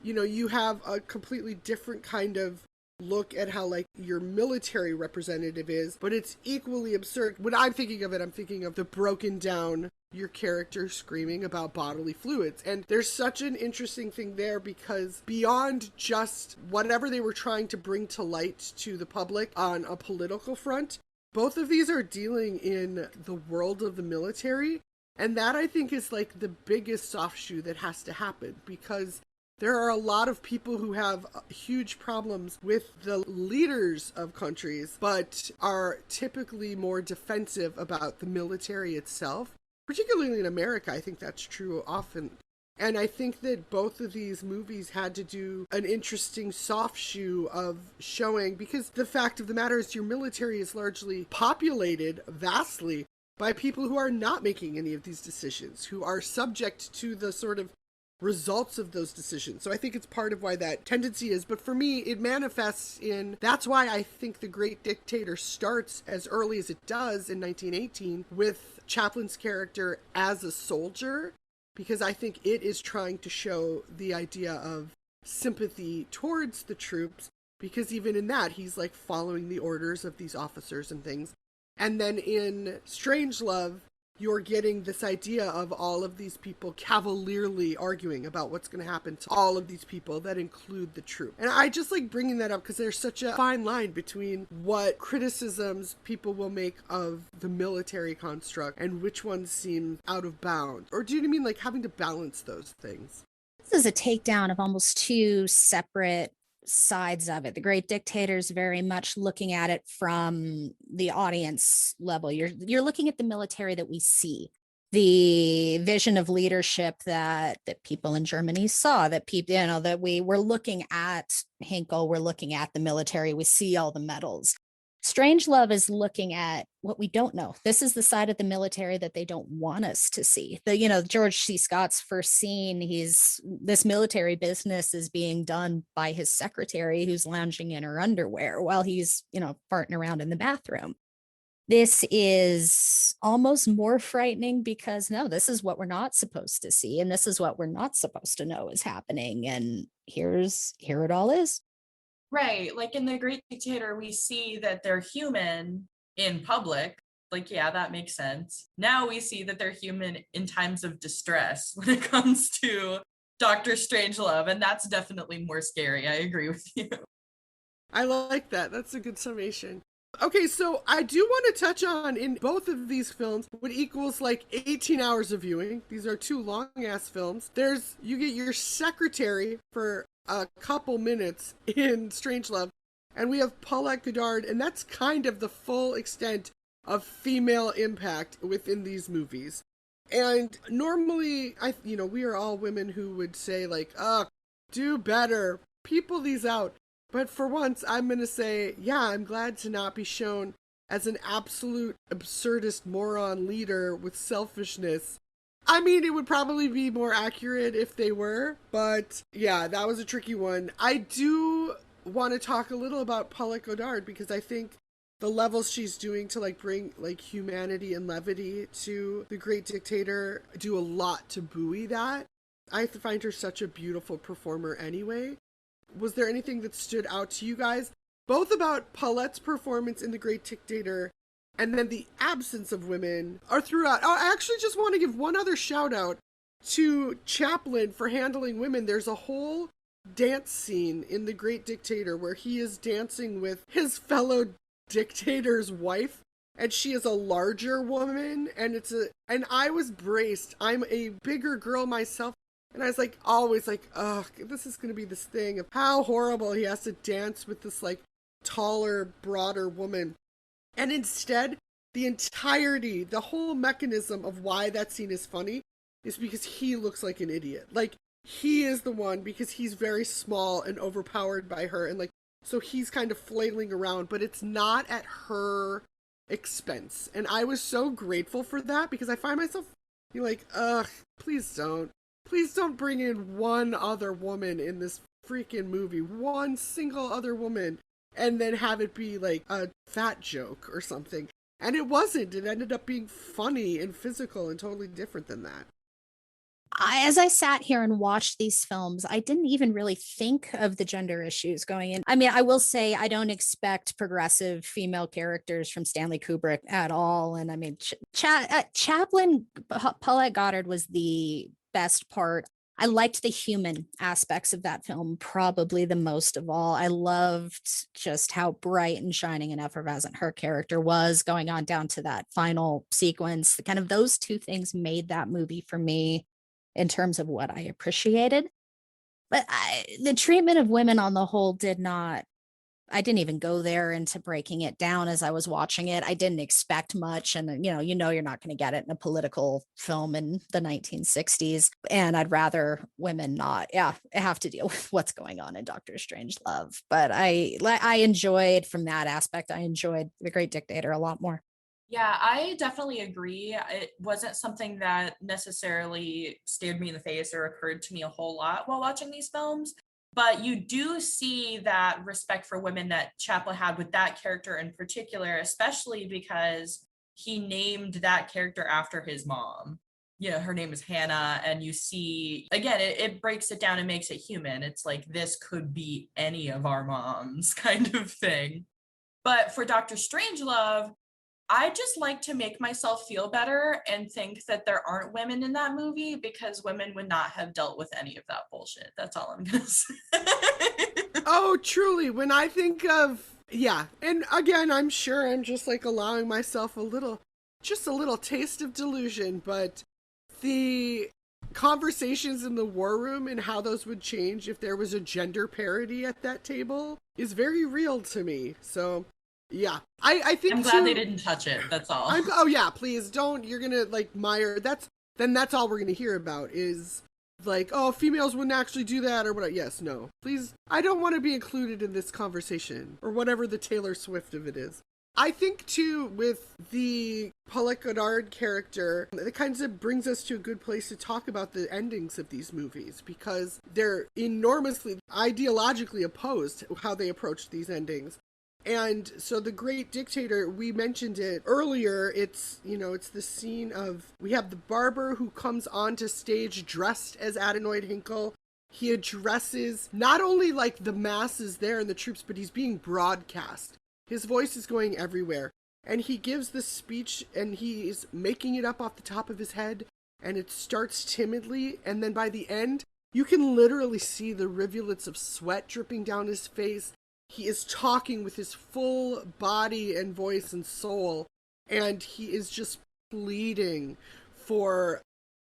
you have a completely different kind of look at how your military representative is, but it's equally absurd. When I'm thinking of it, I'm thinking of the broken down, your character screaming about bodily fluids. And there's such an interesting thing there, because beyond just whatever they were trying to bring to light to the public on a political front, both of these are dealing in the world of the military. And that, I think, is the biggest soft shoe that has to happen, because there are a lot of people who have huge problems with the leaders of countries, but are typically more defensive about the military itself. Particularly in America, I think that's true often. And I think that both of these movies had to do an interesting soft shoe of showing, because the fact of the matter is your military is largely populated vastly by people who are not making any of these decisions, who are subject to the sort of results of those decisions. So I think it's part of why that tendency is. But for me, it manifests in, that's why I think The Great Dictator starts as early as it does in 1918 with Chaplin's character as a soldier, because I think it is trying to show the idea of sympathy towards the troops, because even in that, he's following the orders of these officers and things. And then in Strangelove, you're getting this idea of all of these people cavalierly arguing about what's going to happen to all of these people that include the troop. And I just bringing that up because there's such a fine line between what criticisms people will make of the military construct and which ones seem out of bounds. Or do you know what I mean? Having to balance those things. This is a takedown of almost two separate sides of it. The Great Dictator is very much looking at it from the audience level. You're looking at the military that we see, the vision of leadership that people in Germany saw, that people, that we were looking at Hinkle, we're looking at the military, we see all the medals. Strangelove is looking at what we don't know. This is the side of the military that they don't want us to see. George C. Scott's first scene, this military business is being done by his secretary who's lounging in her underwear while he's, farting around in the bathroom. This is almost more frightening because no, this is what we're not supposed to see. And this is what we're not supposed to know is happening. And here it all is. Right. In The Great Dictator, we see that they're human in public. Yeah, that makes sense. Now we see that they're human in times of distress when it comes to Dr. Strangelove, and that's definitely more scary. I agree with you. I like that. That's a good summation. Okay, so I do want to touch on, in both of these films, what equals 18 hours of viewing. These are two long-ass films. You get your secretary for a couple minutes in Strangelove, and we have Paulette Goddard, and that's kind of the full extent of female impact within these movies. And normally, we are all women who would say do better, people these out. But for once, I'm going to say, yeah, I'm glad to not be shown as an absolute absurdist moron leader with selfishness. I mean, it would probably be more accurate if they were, but yeah, that was a tricky one. I do want to talk a little about Paulette Goddard, because I think the levels she's doing to bring humanity and levity to The Great Dictator do a lot to buoy that. I find her such a beautiful performer anyway. Was there anything that stood out to you guys, both about Paulette's performance in The Great Dictator and then the absence of women are throughout? Oh, I actually just want to give one other shout out to Chaplin for handling women. There's a whole dance scene in The Great Dictator where he is dancing with his fellow Dictator's wife, and she is a larger woman, and and I was braced. I'm a bigger girl myself, and I was like, always like, ugh, this is gonna be this thing of how horrible he has to dance with this like taller, broader woman. And instead, the whole mechanism of why that scene is funny is because he looks like an idiot. Like, he is the one because he's very small and overpowered by her, and like, so he's kind of flailing around, but it's not at her expense. And I was so grateful for that because I find myself being like, ugh, please don't. Please don't bring in one other woman in this freaking movie. One single other woman. And then have it be like a fat joke or something. And it wasn't. It ended up being funny and physical and totally different than that. As I sat here and watched these films, I didn't even really think of the gender issues going in. I mean, I will say I don't expect progressive female characters from Stanley Kubrick at all. And I mean, Chaplin, Paulette Goddard was the best part. I liked the human aspects of that film probably the most of all. I loved just how bright and shining and effervescent her character was going on down to that final sequence. Kind of those two things made that movie for me in terms of what I appreciated. But the treatment of women on the whole I didn't even go there into breaking it down as I was watching it. I didn't expect much. And, you're not going to get it in a political film in the 1960s. And I'd rather women not, have to deal with what's going on in Doctor Strangelove. But I enjoyed from that aspect, I enjoyed The Great Dictator a lot more. Yeah, I definitely agree. It wasn't something that necessarily stared me in the face or occurred to me a whole lot while watching these films. But you do see that respect for women that Chaplin had with that character in particular, especially because he named that character after his mom. Her name is Hannah, and you see, again, it breaks it down and makes it human. It's like, this could be any of our moms kind of thing. But for Dr. Strangelove, I just like to make myself feel better and think that there aren't women in that movie because women would not have dealt with any of that bullshit. That's all I'm gonna say. Oh, truly. When I think of, and again, I'm sure I'm just like allowing myself a little taste of delusion, but the conversations in the war room and how those would change if there was a gender parity at that table is very real to me. So yeah, I think I'm glad they didn't touch it. That's all. Oh yeah, please don't. You're gonna like mire. That's all we're gonna hear about is like, oh, females wouldn't actually do that or whatever. Yes, no, please. I don't want to be included in this conversation or whatever the Taylor Swift of it is. I think too with the Paulette Goddard character, it kind of brings us to a good place to talk about the endings of these movies because they're enormously ideologically opposed to how they approach these endings. And so The Great Dictator, we mentioned it earlier, it's the scene of, we have the barber who comes onto stage dressed as Adenoid Hinkle. He addresses not only like the masses there and the troops, but he's being broadcast. His voice is going everywhere. And he gives this speech and he's making it up off the top of his head. And it starts timidly. And then by the end, you can literally see the rivulets of sweat dripping down his face. He is talking with his full body and voice and soul, and he is just pleading for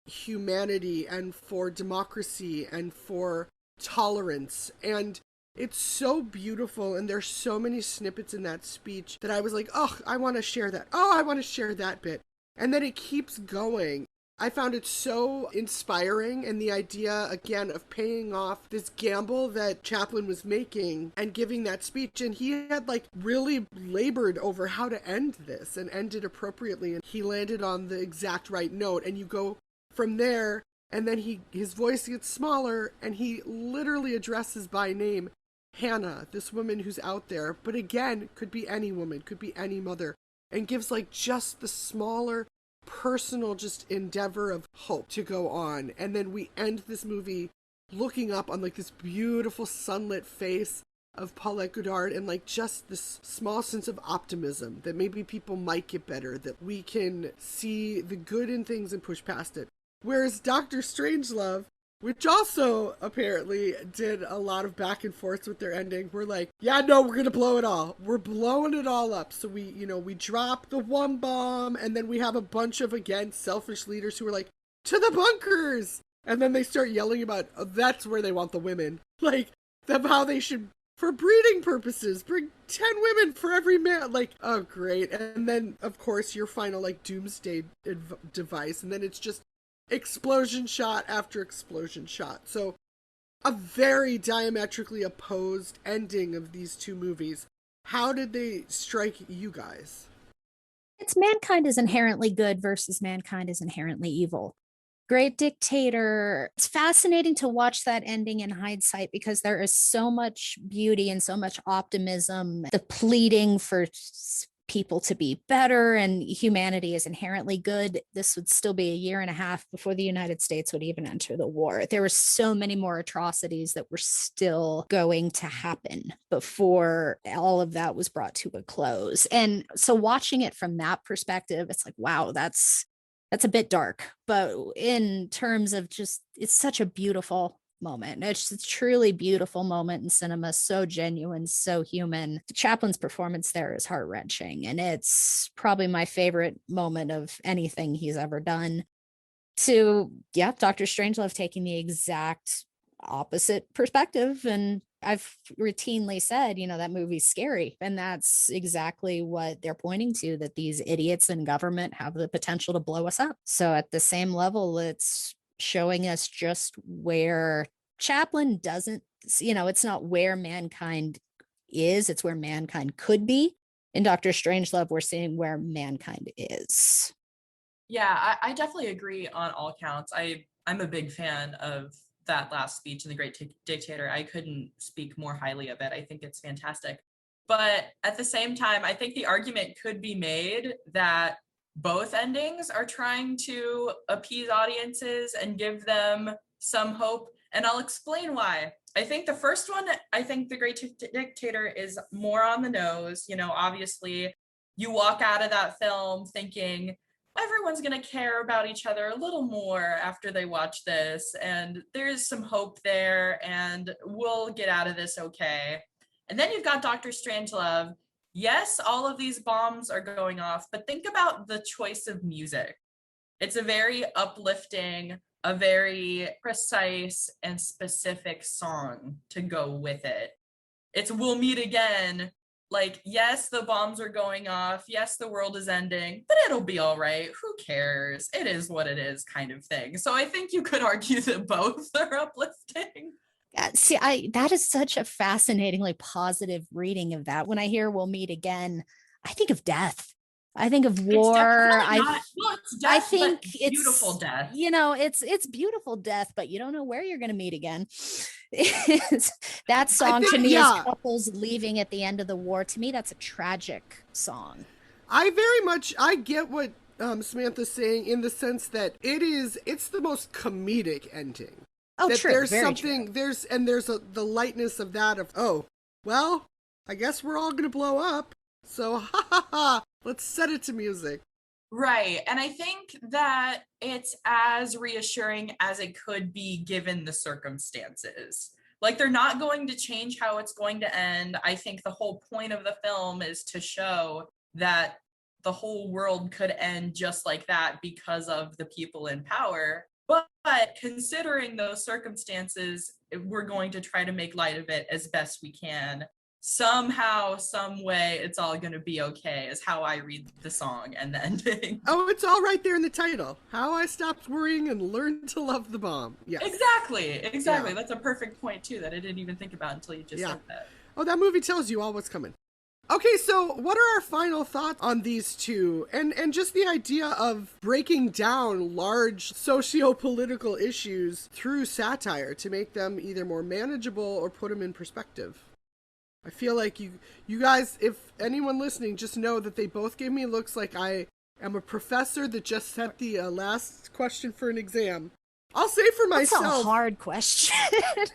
humanity and for democracy and for tolerance. And it's so beautiful, and there's so many snippets in that speech that I was like, oh, I want to share that. Oh, I want to share that bit. And then it keeps going. I found it so inspiring, and the idea, again, of paying off this gamble that Chaplin was making and giving that speech. And he had like really labored over how to end this and end it appropriately. And he landed on the exact right note. And you go from there, and then his voice gets smaller, and he literally addresses by name Hannah, this woman who's out there. But again, could be any woman, could be any mother, and gives like just the smaller personal just endeavor of hope to go on. And then we end this movie looking up on like this beautiful sunlit face of Paulette Goddard and like just this small sense of optimism that maybe people might get better, that we can see the good in things and push past it. Whereas Dr. Strangelove, which also apparently did a lot of back and forth with their ending. We're like, yeah, no, we're going to blow it all. We're blowing it all up. So we drop the one bomb, and then we have a bunch of, again, selfish leaders who are like, to the bunkers. And then they start yelling about, that's where they want the women. Like, how they should, for breeding purposes, bring 10 women for every man. Like, oh, great. And then, of course, your final, like, doomsday device. And then it's just explosion shot after explosion shot. So a very diametrically opposed ending of these two movies. How did they strike you guys? It's mankind is inherently good versus mankind is inherently evil. Great Dictator. It's fascinating to watch that ending in hindsight because there is so much beauty and so much optimism. The pleading for people to be better and humanity is inherently good. This would still be a year and a half before the United States would even enter the war. There were so many more atrocities that were still going to happen before all of that was brought to a close. And so watching it from that perspective, it's like, wow, that's a bit dark, but in terms of just, it's such a beautiful moment. It's a truly beautiful moment in cinema, so genuine, so human. Chaplin's performance there is heart-wrenching, and it's probably my favorite moment of anything he's ever done. Dr. Strangelove taking the exact opposite perspective, and I've routinely said, that movie's scary. And that's exactly what they're pointing to, that these idiots in government have the potential to blow us up. So at the same level, it's showing us just where Chaplin doesn't, it's not where mankind is, it's where mankind could be. In Dr. Strangelove, we're seeing where mankind is. Yeah, I definitely agree on all counts. I'm a big fan of that last speech in The Great Dictator. I couldn't speak more highly of it. I think it's fantastic. But at the same time, I think the argument could be made that both endings are trying to appease audiences and give them some hope. And I'll explain why. I think the first one, The Great Dictator is more on the nose. Obviously, you walk out of that film thinking, everyone's going to care about each other a little more after they watch this, and there's some hope there, and we'll get out of this okay. And then you've got Dr. Strangelove. Yes, all of these bombs are going off, but think about the choice of music. It's a very uplifting, a very precise and specific song to go with it. It's "We'll Meet Again." Like, yes, the bombs are going off. Yes, the world is ending, but it'll be all right. Who cares? It is what it is, kind of thing. So I think you could argue that both are uplifting. That is such a fascinatingly positive reading of that. When I hear "We'll Meet Again," I think of death. I think of war. It's death, I think it's beautiful death. It's beautiful death, but you don't know where you're going to meet again. That song to me is couples leaving at the end of the war. To me, that's a tragic song. I get what Samantha's saying in the sense that it's the most comedic ending. Oh, that true. There's Very something true. there's the lightness of that of, oh, well, I guess we're all gonna blow up. So ha ha ha, let's set it to music. Right. And I think that it's as reassuring as it could be given the circumstances. Like, they're not going to change how it's going to end. I think the whole point of the film is to show that the whole world could end just like that because of the people in power. But considering those circumstances, we're going to try to make light of it as best we can. Somehow, some way, it's all going to be okay, is how I read the song and the ending. Oh, it's all right there in the title. How I Stopped Worrying and Learned to Love the Bomb. Yes. Exactly. Yeah. That's a perfect point, too, that I didn't even think about until you just said that. Oh, that movie tells you all what's coming. Okay, so what are our final thoughts on these two? And just the idea of breaking down large socio-political issues through satire to make them either more manageable or put them in perspective. I feel like you guys, if anyone listening, just know that they both gave me looks like I am a professor that just sent the last question for an exam. I'll say for myself. That's a hard question.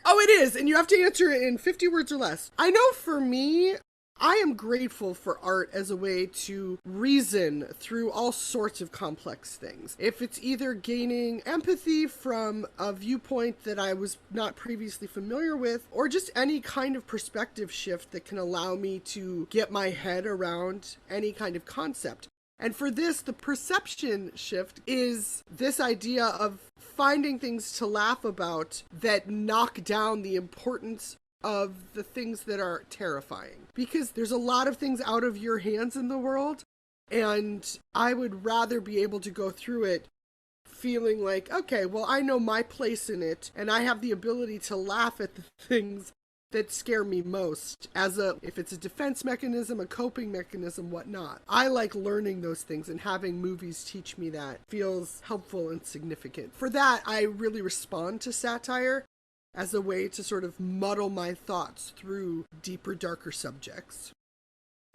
Oh, it is. And you have to answer it in 50 words or less. I know for me, I am grateful for art as a way to reason through all sorts of complex things. If it's either gaining empathy from a viewpoint that I was not previously familiar with, or just any kind of perspective shift that can allow me to get my head around any kind of concept. And for this, the perception shift is this idea of finding things to laugh about that knock down the importance of the things that are terrifying. Because there's a lot of things out of your hands in the world, and I would rather be able to go through it feeling like, okay, well, I know my place in it, and I have the ability to laugh at the things that scare me most if it's a defense mechanism, a coping mechanism, whatnot. I like learning those things, and having movies teach me that feels helpful and significant. For that, I really respond to satire as a way to sort of muddle my thoughts through deeper, darker subjects.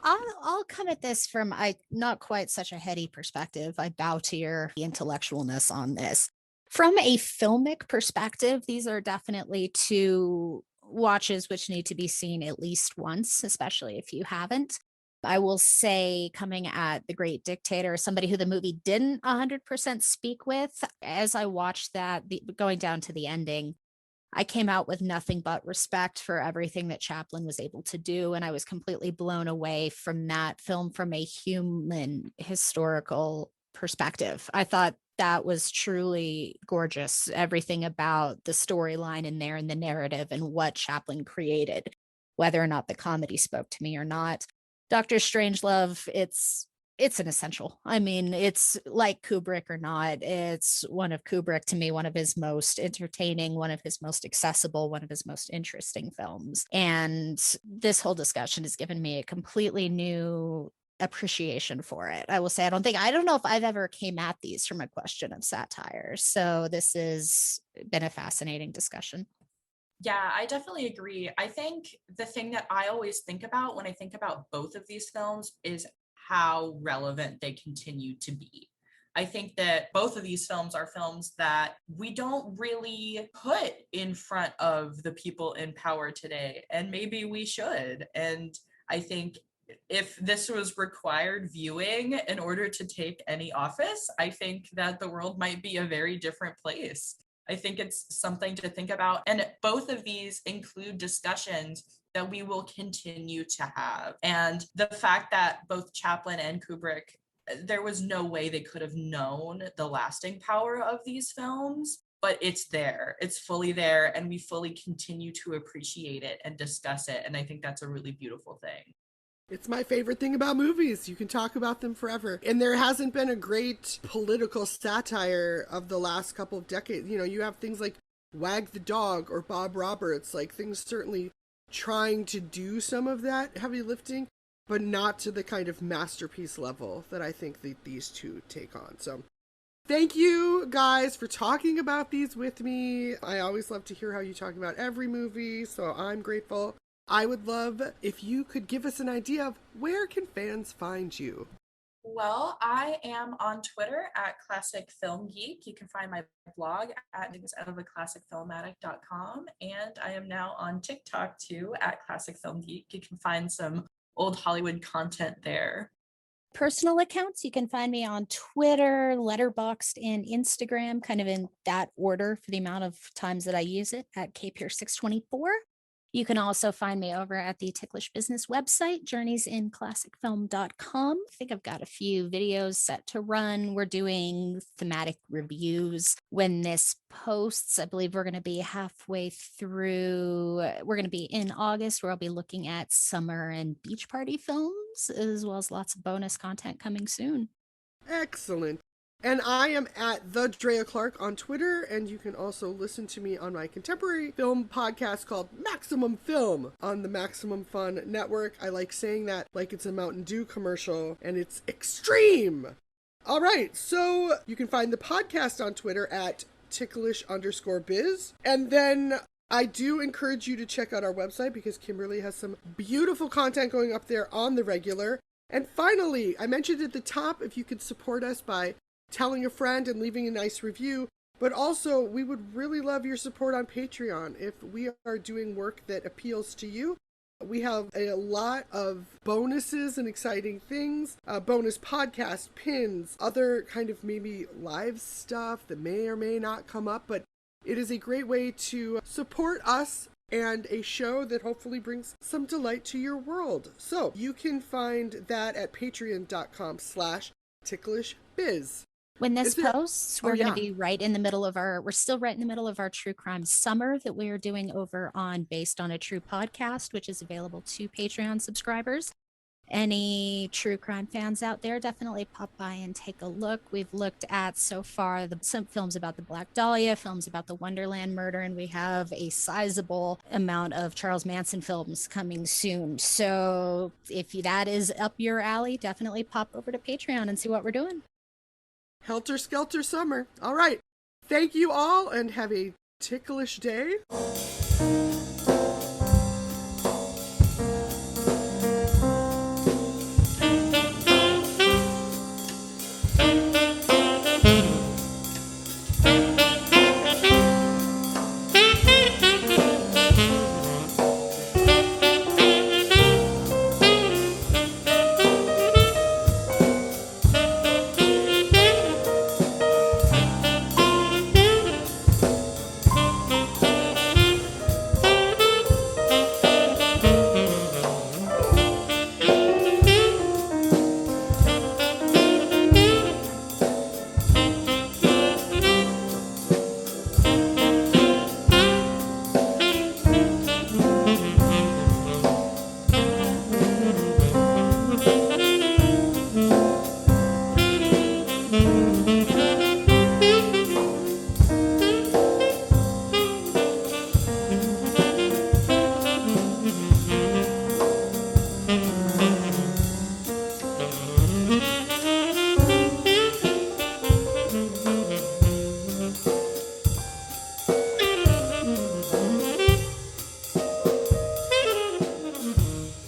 I'll come at this from not quite such a heady perspective. I bow to your intellectualness on this. From a filmic perspective, these are definitely two watches which need to be seen at least once, especially if you haven't. I will say, coming at The Great Dictator, somebody who the movie didn't 100% speak with, as I watched that, going down to the ending, I came out with nothing but respect for everything that Chaplin was able to do. And I was completely blown away from that film from a human historical perspective. I thought that was truly gorgeous. Everything about the storyline in there and the narrative and what Chaplin created, whether or not the comedy spoke to me or not. Dr. Strangelove, it's an essential. I mean, it's like Kubrick or not. It's one of Kubrick, to me, one of his most entertaining, one of his most accessible, one of his most interesting films. And this whole discussion has given me a completely new appreciation for it. I will say, I don't know if I've ever came at these from a question of satire. So this has been a fascinating discussion. Yeah, I definitely agree. I think the thing that I always think about when I think about both of these films is how relevant they continue to be. I think that both of these films are films that we don't really put in front of the people in power today, and maybe we should. And I think if this was required viewing in order to take any office, I think that the world might be a very different place. I think it's something to think about. And both of these include discussions that we will continue to have. And the fact that both Chaplin and Kubrick, there was no way they could have known the lasting power of these films, but it's there. It's fully there, and we fully continue to appreciate it and discuss it. And I think that's a really beautiful thing. It's my favorite thing about movies. You can talk about them forever. And there hasn't been a great political satire of the last couple of decades. You know, you have things like Wag the Dog or Bob Roberts, like things certainly trying to do some of that heavy lifting, but not to the kind of masterpiece level that I think that these two take on. So thank you guys for talking about these with me. I always love to hear how you talk about every movie, so I'm grateful. I would love if you could give us an idea of where can fans find you? Well, I am on Twitter at Classic Film Geek. You can find my blog at niggasofaclassicfilmaddict.com, and I am now on TikTok too at Classic Film Geek. You can find some old Hollywood content there. Personal accounts, you can find me on Twitter, Letterboxd, and Instagram, kind of in that order for the amount of times that I use it, at kpier624. You can also find me over at the Ticklish business website, journeysinclassicfilm.com. I think I've got a few videos set to run. We're doing thematic reviews. When this posts, I believe we're going to be halfway through. We're going to be in August, where I'll be looking at summer and beach party films, as well as lots of bonus content coming soon. Excellent. And I am at the Drea Clark on Twitter, and you can also listen to me on my contemporary film podcast called Maximum Film on the Maximum Fun Network. I like saying that like it's a Mountain Dew commercial, and it's extreme. All right, so you can find the podcast on Twitter at ticklish_biz. And then I do encourage you to check out our website because Kimberly has some beautiful content going up there on the regular. And finally, I mentioned at the top, if you could support us by telling a friend and leaving a nice review, but also we would really love your support on Patreon. If we are doing work that appeals to you, We have a lot of bonuses and exciting things, bonus podcast pins, other kind of maybe live stuff that may or may not come up, but it is a great way to support us and a show that hopefully brings some delight to your world. So you can find that at patreon.com/ticklishbiz. When this posts, we're going to be we're still right in the middle of our true crime summer that we are doing over on Based on a True podcast, which is available to Patreon subscribers. Any true crime fans out there, definitely pop by and take a look. We've looked at so far some films about the Black Dahlia, films about the Wonderland murder, and we have a sizable amount of Charles Manson films coming soon. So if that is up your alley, definitely pop over to Patreon and see what we're doing. Helter Skelter Summer. All right. Thank you all and have a ticklish day.